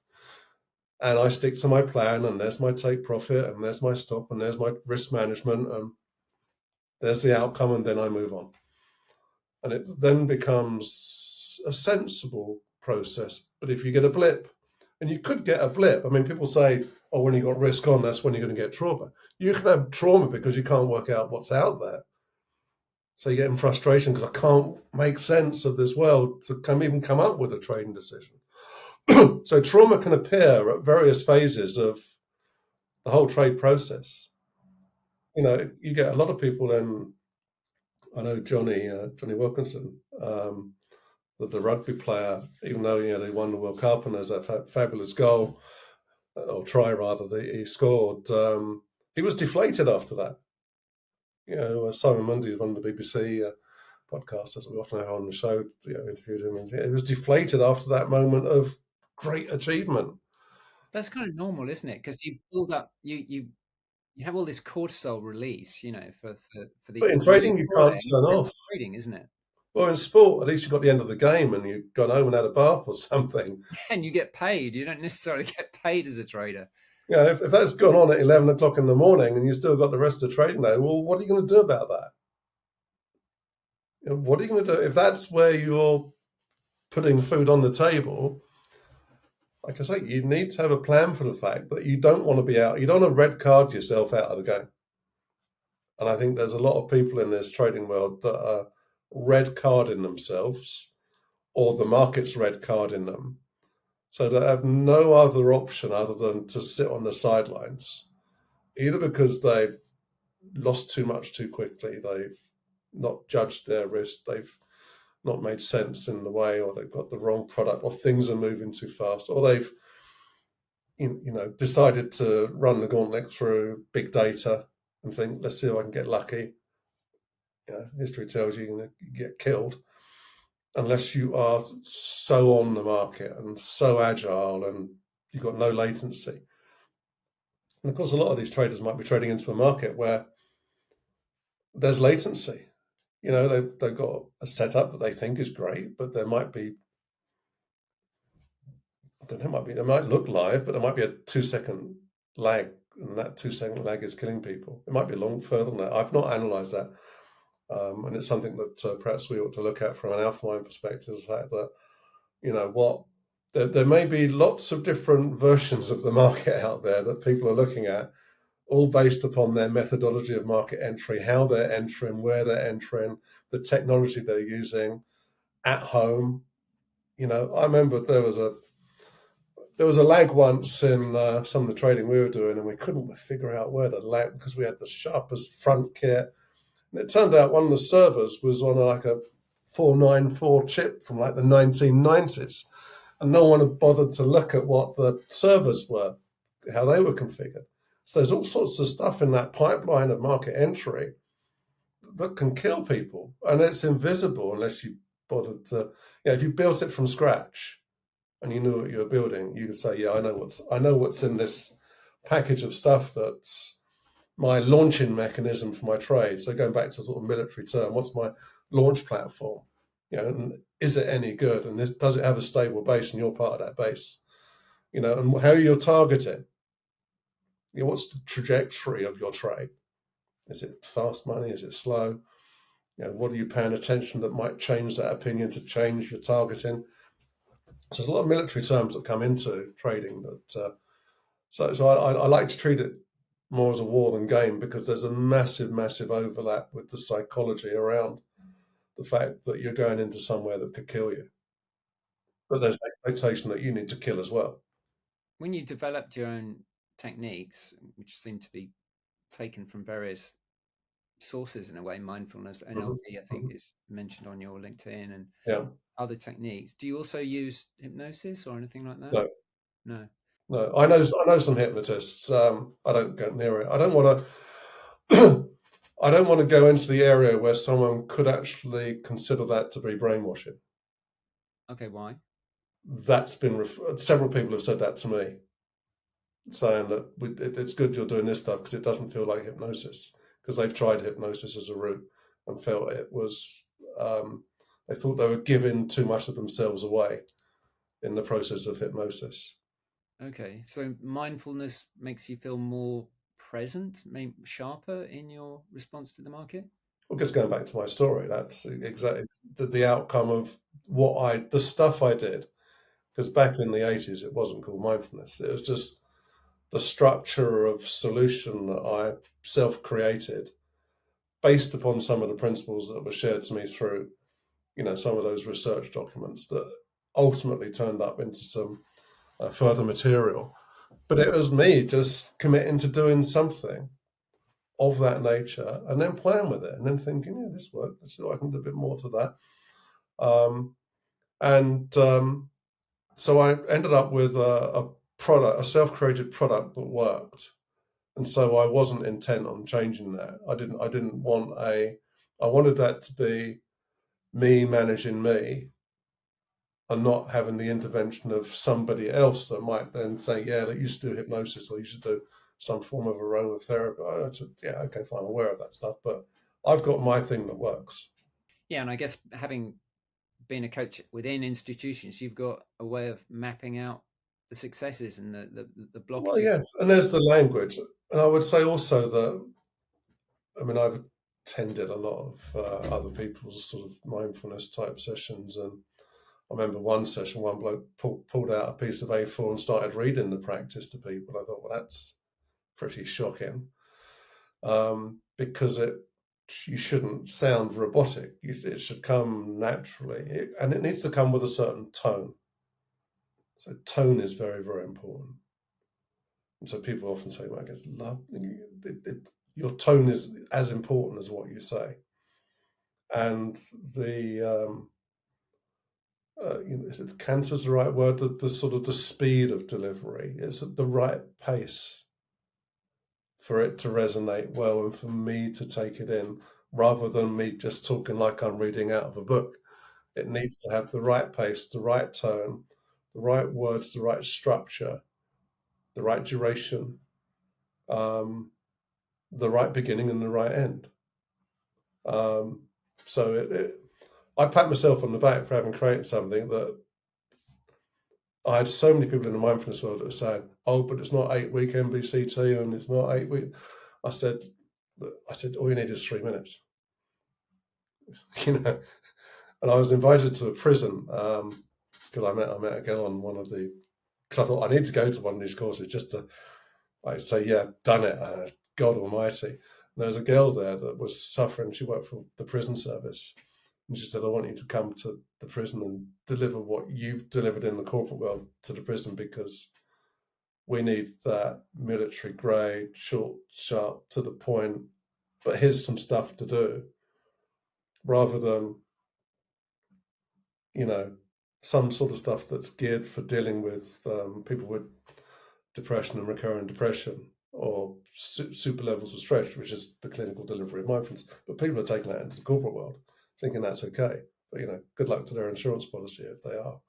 And I stick to my plan, and there's my take profit, and there's my stop, and there's my risk management, and there's the outcome, and then I move on. And it then becomes a sensible process. But if you get a blip, and you could get a blip, I mean, people say, oh, when you got risk on, that's when you're going to get trauma. You can have trauma because you can't work out what's out there. So you get in frustration because I can't make sense of this world to even come up with a trading decision. So trauma can appear at various phases of the whole trade process. You get a lot of people in. I know Johnny Wilkinson, the rugby player, even though they won the World Cup and there's that fabulous goal, or try rather, that he scored. He was deflated after that. Simon Mundy was on the BBC podcast, as we often have on the show, interviewed him, and he was deflated after that moment of great achievement. That's kind of normal, isn't it? Because you build up, you have all this cortisol release, for the. But in trading, you can't turn off. Trading, isn't it? Well, in sport, at least you got the end of the game and you've gone home and had a bath or something. And you get paid. You don't necessarily get paid as a trader. You know, if that's gone on at 11 o'clock in the morning and you've still got the rest of the trading day, well, what are you going to do about that? You know, what are you going to do if that's where you're putting food on the table? Like I say, you need to have a plan for the fact that you don't want to be out. You don't want to red card yourself out of the game. And I think there's a lot of people in this trading world that are red carding themselves, or the market's red carding them. So they have no other option other than to sit on the sidelines, either because they've lost too much too quickly, they've not judged their risk, they've not made sense in the way, or they've got the wrong product, or things are moving too fast, or they've decided to run the gauntlet through big data and think, let's see if I can get lucky. History tells you you're going to get killed unless you are so on the market and so agile and you've got no latency. And of course, a lot of these traders might be trading into a market where there's latency. They've got a setup that they think is great, but there might be, I don't know, it might look live, but there might be a 2 second lag, and that 2 second lag is killing people. It might be long further than that. I've not analysed that, and it's something that perhaps we ought to look at from an alpha mind perspective. The fact that there may be lots of different versions of the market out there that people are looking at, all based upon their methodology of market entry, how they're entering, where they're entering, the technology they're using at home. I remember there was a lag once in some of the trading we were doing, and we couldn't figure out where the lag, because we had the sharpest front kit, and it turned out one of the servers was on like a 494 chip from like the 1990s, and no one had bothered to look at what the servers were, how they were configured. So there's all sorts of stuff in that pipeline of market entry that can kill people, and it's invisible unless you bothered to. If you built it from scratch and you knew what you were building, you could say, "Yeah, I know what's in this package of stuff that's my launching mechanism for my trade." So going back to sort of military term, what's my launch platform? And is it any good? And does it have a stable base? And you're part of that base. And how are you targeting? What's the trajectory of your trade? Is it fast money? Is it slow? What are you paying attention that might change that opinion to change your targeting? So there's a lot of military terms that come into trading. So I like to treat it more as a war than game, because there's a massive, massive overlap with the psychology around the fact that you're going into somewhere that could kill you. But there's the expectation that you need to kill as well. When you developed your own techniques, which seem to be taken from various sources in a way, mindfulness, Mhm, NLP, I think mhm. is mentioned on your LinkedIn, and Yeah, other techniques. Do you also use hypnosis or anything like that? no, No. no. I know some hypnotists. I don't go near it. I don't want to. I don't want to go into the area where someone could actually consider that to be brainwashing. Okay, why? That's been several people have said that to me, saying that it's good you're doing this stuff because it doesn't feel like hypnosis, because they've tried hypnosis as a route and felt it was. They thought they were giving too much of themselves away in the process of hypnosis. Okay, so mindfulness makes you feel more present, sharper in your response to the market? Well, just going back to my story, that's exactly the outcome of the stuff I did. Because back in the 80s, it wasn't called mindfulness. It was just the structure of solution that I self created based upon some of the principles that were shared to me through, some of those research documents that ultimately turned up into some further material. But it was me just committing to doing something of that nature and then playing with it and then thinking, yeah, this worked. Let's see if I can do a bit more to that. And so I ended up with a product, a self-created product that worked. And so I wasn't intent on changing that. I didn't want I wanted that to be me managing me and not having the intervention of somebody else that might then say, yeah, you should do hypnosis or you should do some form of aromatherapy. Yeah, okay, fine, I'm aware of that stuff, but I've got my thing that works. Yeah, and I guess having been a coach within institutions, you've got a way of mapping out successes and the Well, blockages. yes, and there's the language, and I would say also that, I mean, I've attended a lot of other people's sort of mindfulness type sessions, and I remember one session, one bloke pulled out a piece of A4 and started reading the practice to people. I thought, well, that's pretty shocking, because you shouldn't sound robotic. It should come naturally, and it needs to come with a certain tone. So tone is very, very important. And so people often say, well, I guess love, your tone is as important as what you say. And is it canter's the right word? The sort of the speed of delivery is at the right pace for it to resonate well and for me to take it in, rather than me just talking like I'm reading out of a book. It needs to have the right pace, the right tone, the right words, the right structure, the right duration, um, the right beginning and the right end. Um, so I pat myself on the back for having created something that I had so many people in the mindfulness world that were saying, "Oh, but it's not 8 week MBCT and it's not 8 week." I said, all you need is 3 minutes, you know. And I was invited to a prison because I met a girl on one of the, because I thought I need to go to one of these courses just to, I'd say, yeah, done it. God Almighty. And there was a girl there that was suffering. She worked for the prison service. And she said, I want you to come to the prison and deliver what you've delivered in the corporate world to the prison, because we need that military grade, short, sharp, to the point, but here's some stuff to do, rather than, some sort of stuff that's geared for dealing with people with depression and recurrent depression, or super levels of stress, which is the clinical delivery of mindfulness. But people are taking that into the corporate world, thinking that's okay. But good luck to their insurance policy if they are.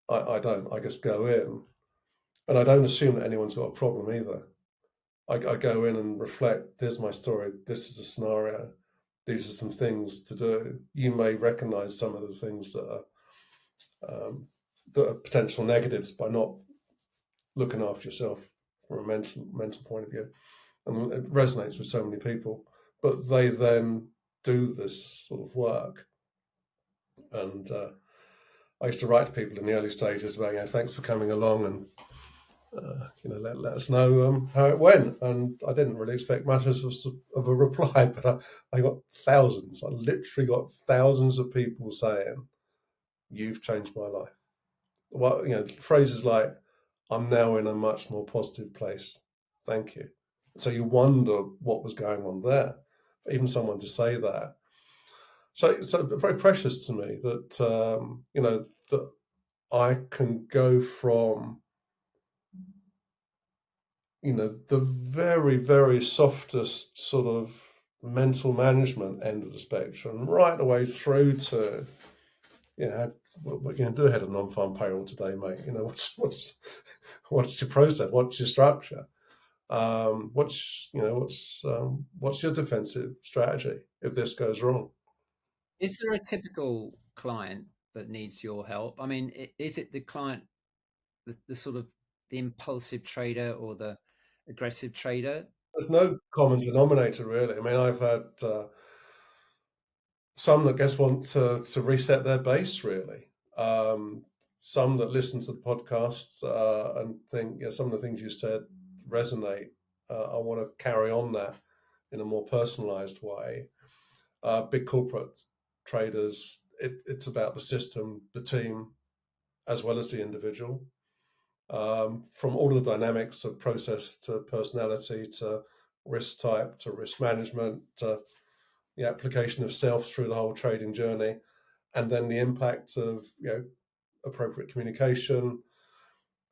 I don't. I just go in, and I don't assume that anyone's got a problem either. I go in and reflect. There's my story. This is a scenario. These are some things to do. You may recognise some of the things that are potential negatives by not looking after yourself from a mental point of view, and it resonates with so many people. But they then do this sort of work, and I used to write to people in the early stages about, thanks for coming along, and let us know how it went. And I didn't really expect much of a reply, but I got thousands. I literally got thousands of people saying, "You've changed my life." Well, phrases like, "I'm now in a much more positive place. Thank you." So you wonder what was going on there. Even someone to say that. So very precious to me that that I can go from the very, very softest sort of mental management end of the spectrum, right the way through to, what are you going to do ahead of non-farm payroll today, mate? What's your process? What's your structure? What's your defensive strategy if this goes wrong? Is there a typical client that needs your help? I mean, is it the client, the sort of the impulsive trader or the aggressive trader? There's no common denominator, really. I mean, I've had some that just want to reset their base, really. Some that listen to the podcast and think, yeah, some of the things you said resonate. I want to carry on that in a more personalized way. Big corporate traders, it's about the system, the team, as well as the individual. From all of the dynamics of process to personality to risk type to risk management to the application of self through the whole trading journey, and then the impact of appropriate communication,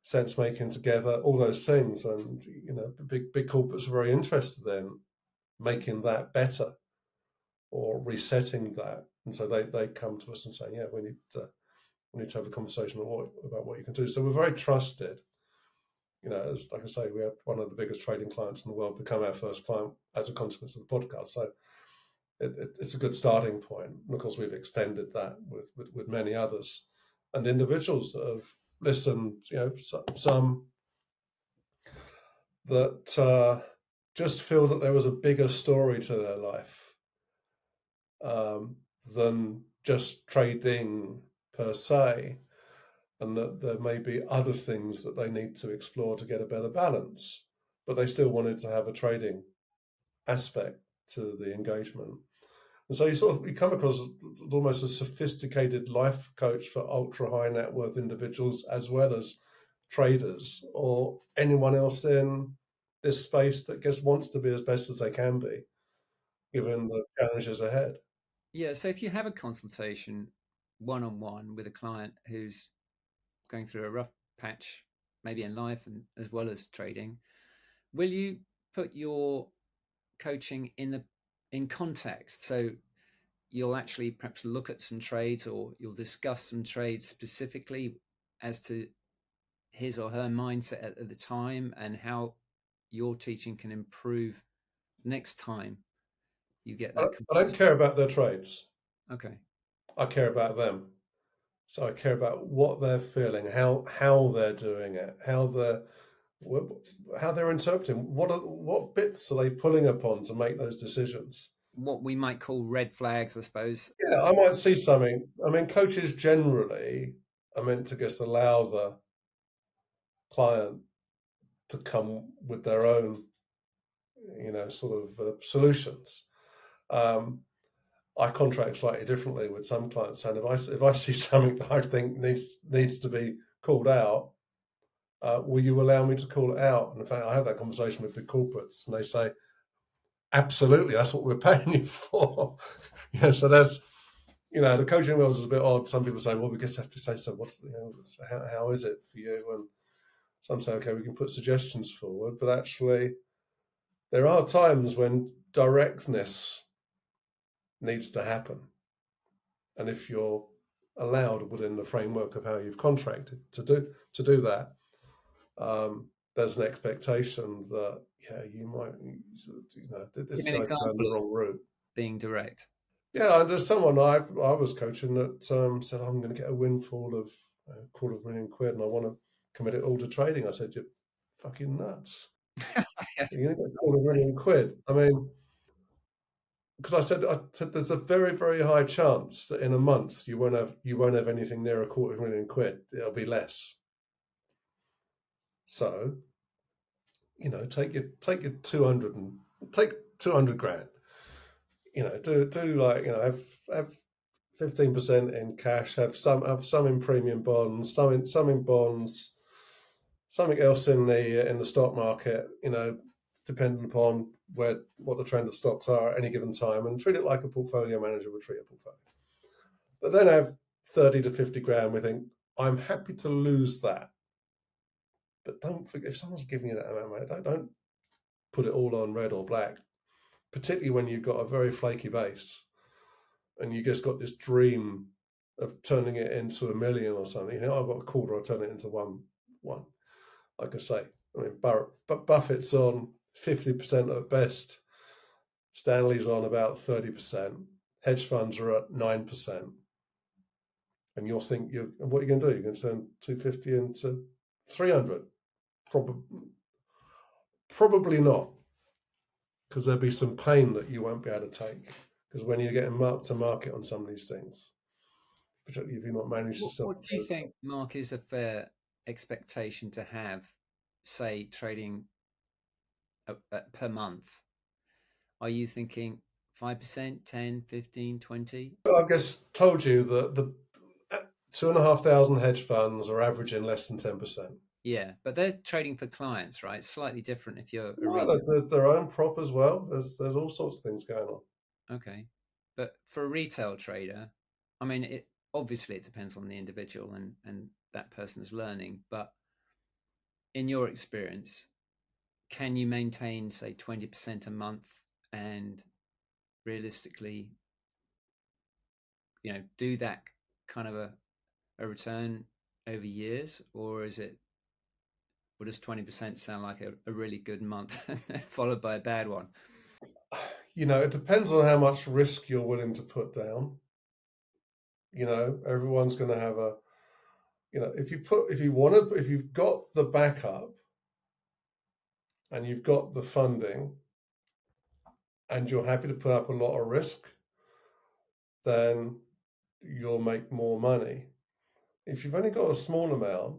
sense making together, all those things. And big corporates are very interested in making that better or resetting that, and so they come to us and say, yeah, we need to have a conversation about what you can do. So we're very trusted. As like I say, we had one of the biggest trading clients in the world become our first client as a consequence of the podcast. So it's a good starting point. And of course, we've extended that with many others and individuals that have listened, some that just feel that there was a bigger story to their life than just trading per se, and that there may be other things that they need to explore to get a better balance, but they still wanted to have a trading aspect to the engagement. And so you come across almost a sophisticated life coach for ultra high net worth individuals as well as traders or anyone else in this space that just wants to be as best as they can be, given the challenges ahead. Yeah, so if you have a consultation one on one with a client who's going through a rough patch, maybe in life and as well as trading, will you put your coaching in context? So you'll actually perhaps look at some trades or you'll discuss some trades specifically as to his or her mindset at the time and how your teaching can improve next time you get that I don't consultation. care about their trades. Okay. I care about them. So I care about what they're feeling, how they're doing it, how they're interpreting. What bits are they pulling upon to make those decisions? What we might call red flags, I suppose. Yeah, I might see something. I mean, coaches generally are meant to just allow the client to come with their own, sort of solutions. Um, I contract slightly differently with some clients, and if I see something that I think needs to be called out, will you allow me to call it out? And in fact, I have that conversation with big corporates, and they say, absolutely, that's what we're paying you for. So that's the coaching world is a bit odd. Some people say, well, we just have to say, so how is it for you? And some say, okay, we can put suggestions forward, but actually, there are times when directness needs to happen. And if you're allowed within the framework of how you've contracted to do that, there's an expectation that you might, this Give me an guy's going the example of wrong route. being direct. Yeah, and there's someone I was coaching that said, I'm going to get a windfall of £250,000 and I want to commit it all to trading. I said, you're fucking nuts. You're going to get £250,000. I mean, because I said there's a very, very high chance that in a month you won't have anything near £250,000. It'll be less. So, take your 200 and take 200 grand. Do like have 15% in cash, have some in premium bonds, some in bonds, something else in the stock market. Depending upon what the trend of stocks are at any given time, and treat it like a portfolio manager would treat a portfolio. But then have 30 to 50 grand. We think I'm happy to lose that, but don't forget if someone's giving you that amount of money, don't put it all on red or black. Particularly when you've got a very flaky base and you just got this dream of turning it into $1 million or something. You think, I've got a quarter, I'll turn it into one. Like I say, I mean, Buffett's on 50% at best. Stanley's on about 30%. Hedge funds are at 9%. And you'll think, what are you going to do? You're going to turn 250 into 300? Probably not, because there'll be some pain that you won't be able to take. Because when you're getting marked to market on some of these things, particularly if you've not managed to sell. What do you think, Mark, is a fair expectation to have, say, trading per month? Are you thinking 5%, 10, 15, 20? I guess told you that the 2,500 hedge funds are averaging less than 10%. Yeah, but they're trading for clients, right? Slightly different if you're a No, retail. that's their own prop as well. There's all sorts of things going on. Okay. But for a retail trader, I mean, it depends on the individual and that person's learning. But in your experience, can you maintain, say, 20% a month and realistically, do that kind of a return over years? Or does 20% sound like a really good month followed by a bad one? It depends on how much risk you're willing to put down. Everyone's going to have if you've got the backup and you've got the funding and you're happy to put up a lot of risk, then you'll make more money. If you've only got a small amount,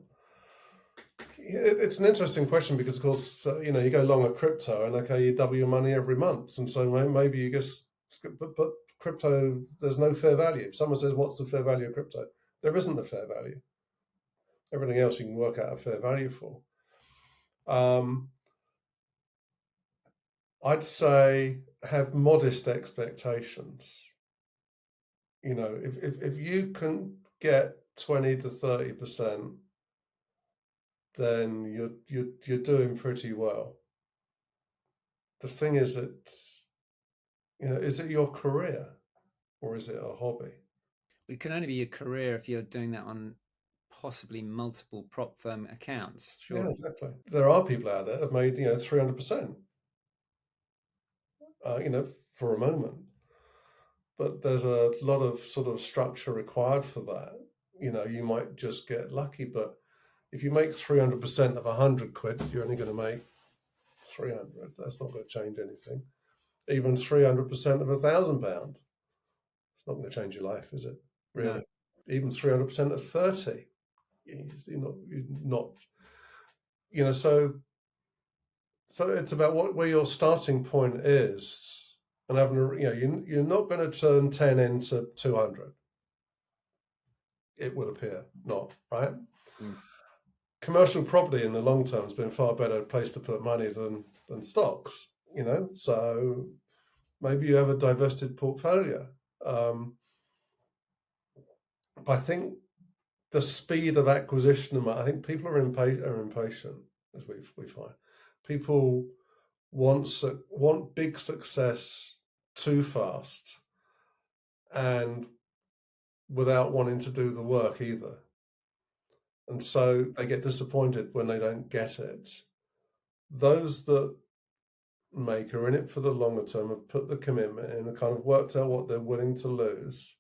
it's an interesting question because, of course, you go long a crypto and okay, you double your money every month, and so maybe you just, but crypto, there's no fair value. If someone says, "What's the fair value of crypto?" There isn't a fair value. Everything else you can work out a fair value for. I'd say have modest expectations. If you can get 20 to 30%, then you're doing pretty well. The thing is that is it your career or is it a hobby? It can only be a career if you're doing that on possibly multiple prop firm accounts, Yeah, surely. exactly. There are people out there that have made 300%, for a moment, but there's a lot of sort of structure required for that. You might just get lucky, but if you make 300% of 100 quid, you're only going to make 300. That's not going to change anything. Even 300% of £1,000, it's not going to change your life, is it? No. Really? Even 300% of 30, you're not. So it's about where your starting point is, and having you're not going to turn 10 into 200. It would appear not, right? Mm. Commercial property in the long term has been a far better place to put money than stocks. So maybe you have a diversified portfolio. I think the speed of acquisition, I think people are impatient, as we find. People want big success too fast and without wanting to do the work either. And so they get disappointed when they don't get it. Those that are in it for the longer term, have put the commitment in and kind of worked out what they're willing to lose,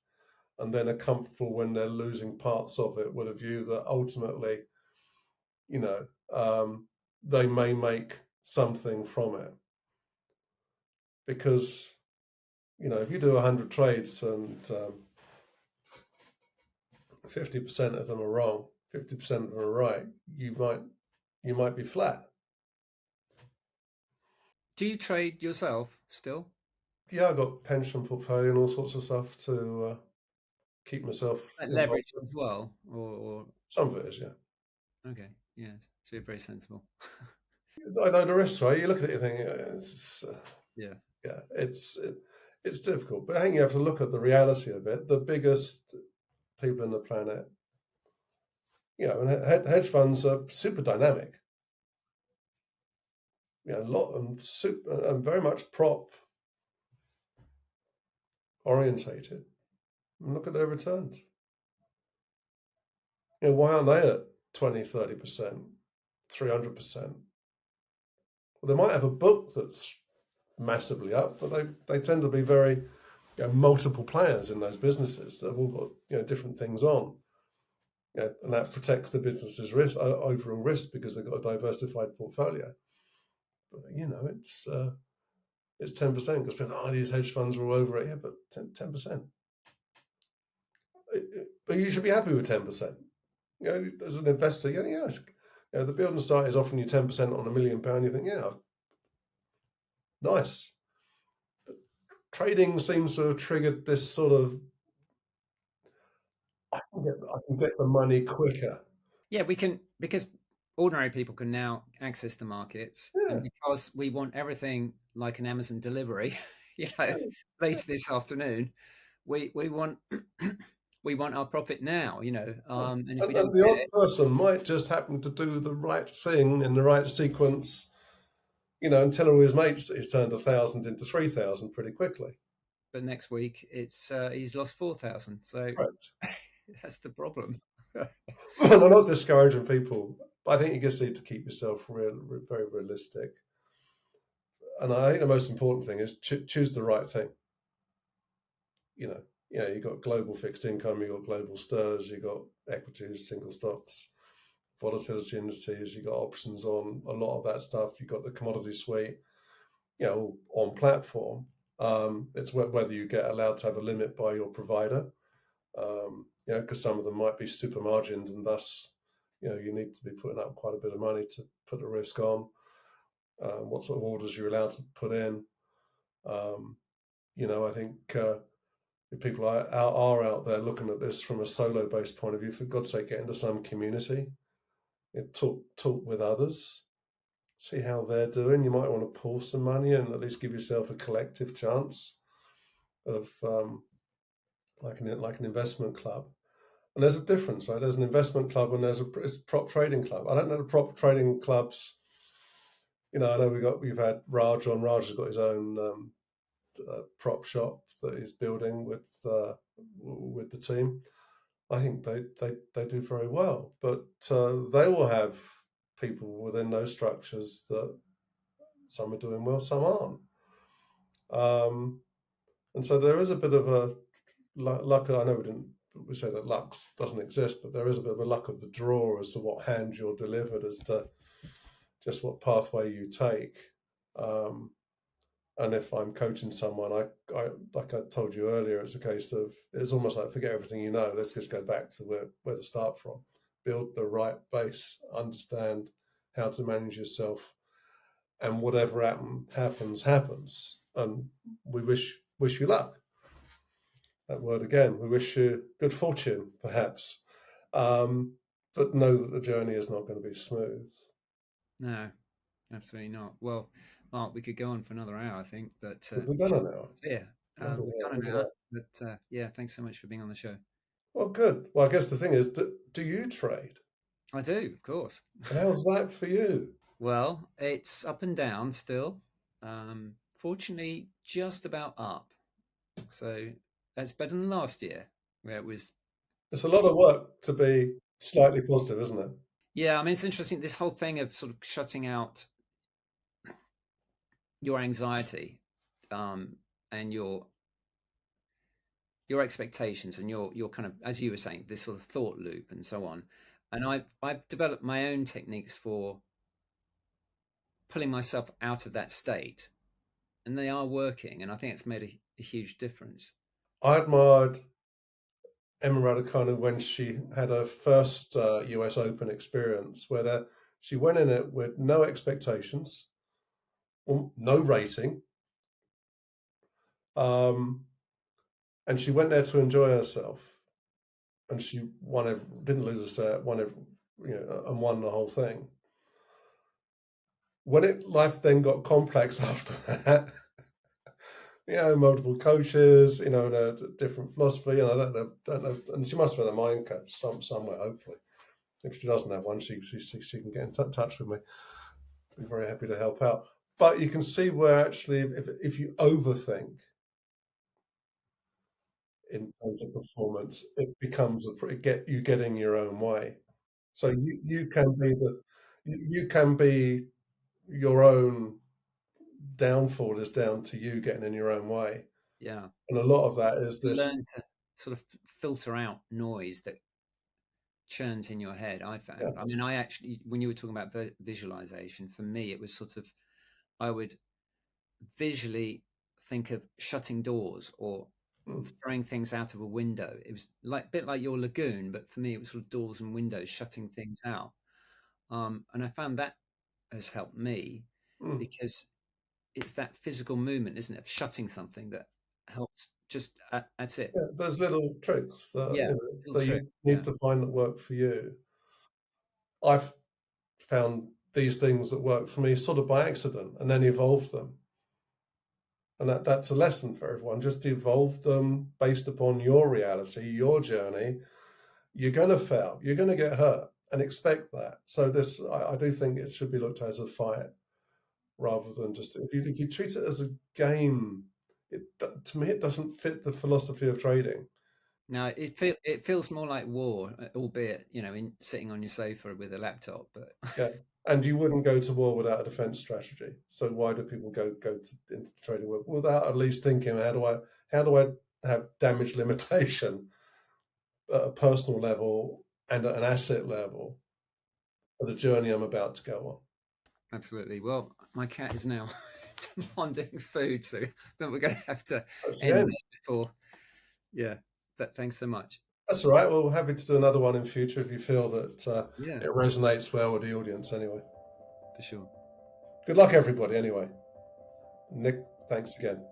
and then are comfortable when they're losing parts of it with a view that ultimately, you know, they may make something from it. Because, if you do 100 trades and 50% of them are wrong, 50% of them are right, you might be flat. Do you trade yourself still? Yeah, I've got pension portfolio and all sorts of stuff to keep myself Is that involved leverage with. as well? Or Some of it is, yeah. okay, yeah, so you're very sensible. I know the risks, right? You look at it, you think, Yeah. yeah, it's difficult. But I think you have to look at the reality of it. The biggest people on the planet, and hedge funds are super dynamic. A lot and super and very much prop orientated. And look at their returns. Why aren't they at 20, 30%, 300%? Well, they might have a book that's massively up, but they tend to be very multiple players in those businesses that have all got different things on. And that protects the business's risk, overall risk, because they've got a diversified portfolio. But it's 10% because people, these hedge funds are all over it. Yeah, but 10%. But you should be happy with 10%. As an investor, the building site is offering you 10% on £1 million. You think, yeah, nice. But trading seems to have triggered this sort of, I can get the money quicker. Yeah, we can, because ordinary people can now access the markets, Yeah, and because we want everything like an Amazon delivery, you know, yeah. later this afternoon, we want we want our profit now, and if we And don't the get odd it, person might just happen to do the right thing in the right sequence, until all his mates he's turned 1,000 into 3,000 pretty quickly. but next week it's he's lost 4,000. So Right. that's the problem. I'm not discouraging people, but I think you just need to keep yourself very realistic. And I think the most important thing is choose the right thing. You know, you've got global fixed income, you've got global stirs, you've got equities, single stocks, volatility indices. You got options on a lot of that stuff. You got the commodity suite, on platform. It's whether you get allowed to have a limit by your provider, because some of them might be super margined, and thus, you need to be putting up quite a bit of money to put the risk on. What sort of orders you're allowed to put in. I think if people are out there looking at this from a solo-based point of view, for God's sake, get into some community, talk with others, see how they're doing. You might want to pool some money and at least give yourself a collective chance of like an investment club. And there's a difference, right? There's an investment club and there's a prop trading club. I don't know the prop trading clubs. I know we've had Raj on. Raj has got his own prop shop that he's building with the team. I think they do very well, but they will have people within those structures that some are doing well, some aren't. And so there is a bit of a luck. I know we say that luck doesn't exist, but there is a bit of a luck of the draw as to what hand you're delivered, as to just what pathway you take. And if I'm coaching someone, I like I told you earlier, it's a case of, it's almost like forget everything you know. Let's just go back to where to start from. Build the right base, understand how to manage yourself, and whatever happens. And we wish you luck. That word again. We wish you good fortune, perhaps, but know that the journey is not going to be smooth. No, absolutely not. Well, Mark, we could go on for another hour, I think, but We've done an hour. yeah, we've done an hour. But yeah, thanks so much for being on the show. Well, good. Well, I guess the thing is, do you trade? I do, of course. How's that for you? Well, it's up and down still. Fortunately, just about up. So that's better than last year, where it was. It's a lot of work to be slightly positive, isn't it? Yeah, I mean, it's interesting, this whole thing of sort of shutting out your anxiety, and your expectations and your kind of, as you were saying, this sort of thought loop and so on. And I've developed my own techniques for pulling myself out of that state, and they are working, and I think it's made a huge difference. I admired Emma Raducanu when she had her first US Open experience, where she went in it with no expectations, no rating, and she went there to enjoy herself, and she didn't lose a set, and won the whole thing. When life then got complex after that, multiple coaches, and a different philosophy, and I don't know, and she must have had a mind coach somewhere, hopefully. If she doesn't have one, she can get in touch with me. I'd be very happy to help out. But you can see where actually, if you overthink in terms of performance, it becomes you getting your own way. So you can be your own downfall is down to you getting in your own way. Yeah. And a lot of that is this. Learn to sort of filter out noise that churns in your head, I found. Yeah. I mean, I actually, when you were talking about visualization, for me, it was sort of, I would visually think of shutting doors or throwing things out of a window. It was like a bit like your lagoon, but for me, it was sort of doors and windows, shutting things out. And I found that has helped me because it's that physical movement, isn't it, of shutting something that helps. Just that's it. Yeah, there's little tricks that you need to find that work for you. I've found these things that work for me sort of by accident and then evolved them. And that's a lesson for everyone. Just evolve them based upon your reality, your journey. You're going to fail. You're going to get hurt, and expect that. So I do think it should be looked at as a fight rather than just, if you treat it as a game, to me, it doesn't fit the philosophy of trading. No, it feels more like war, albeit sitting on your sofa with a laptop. But yeah, and you wouldn't go to war without a defense strategy. So why do people go into the trading world without at least thinking, how do I have damage limitation at a personal level and at an asset level for the journey I'm about to go on. Absolutely. Well, my cat is now demanding food, so then we're going to have to That's the end end. this before. Yeah. Thanks so much. That's all right. Well, we're happy to do another one in future if you feel that Yeah, it resonates well with the audience anyway. for sure. Good luck, everybody, anyway. Nick, thanks again.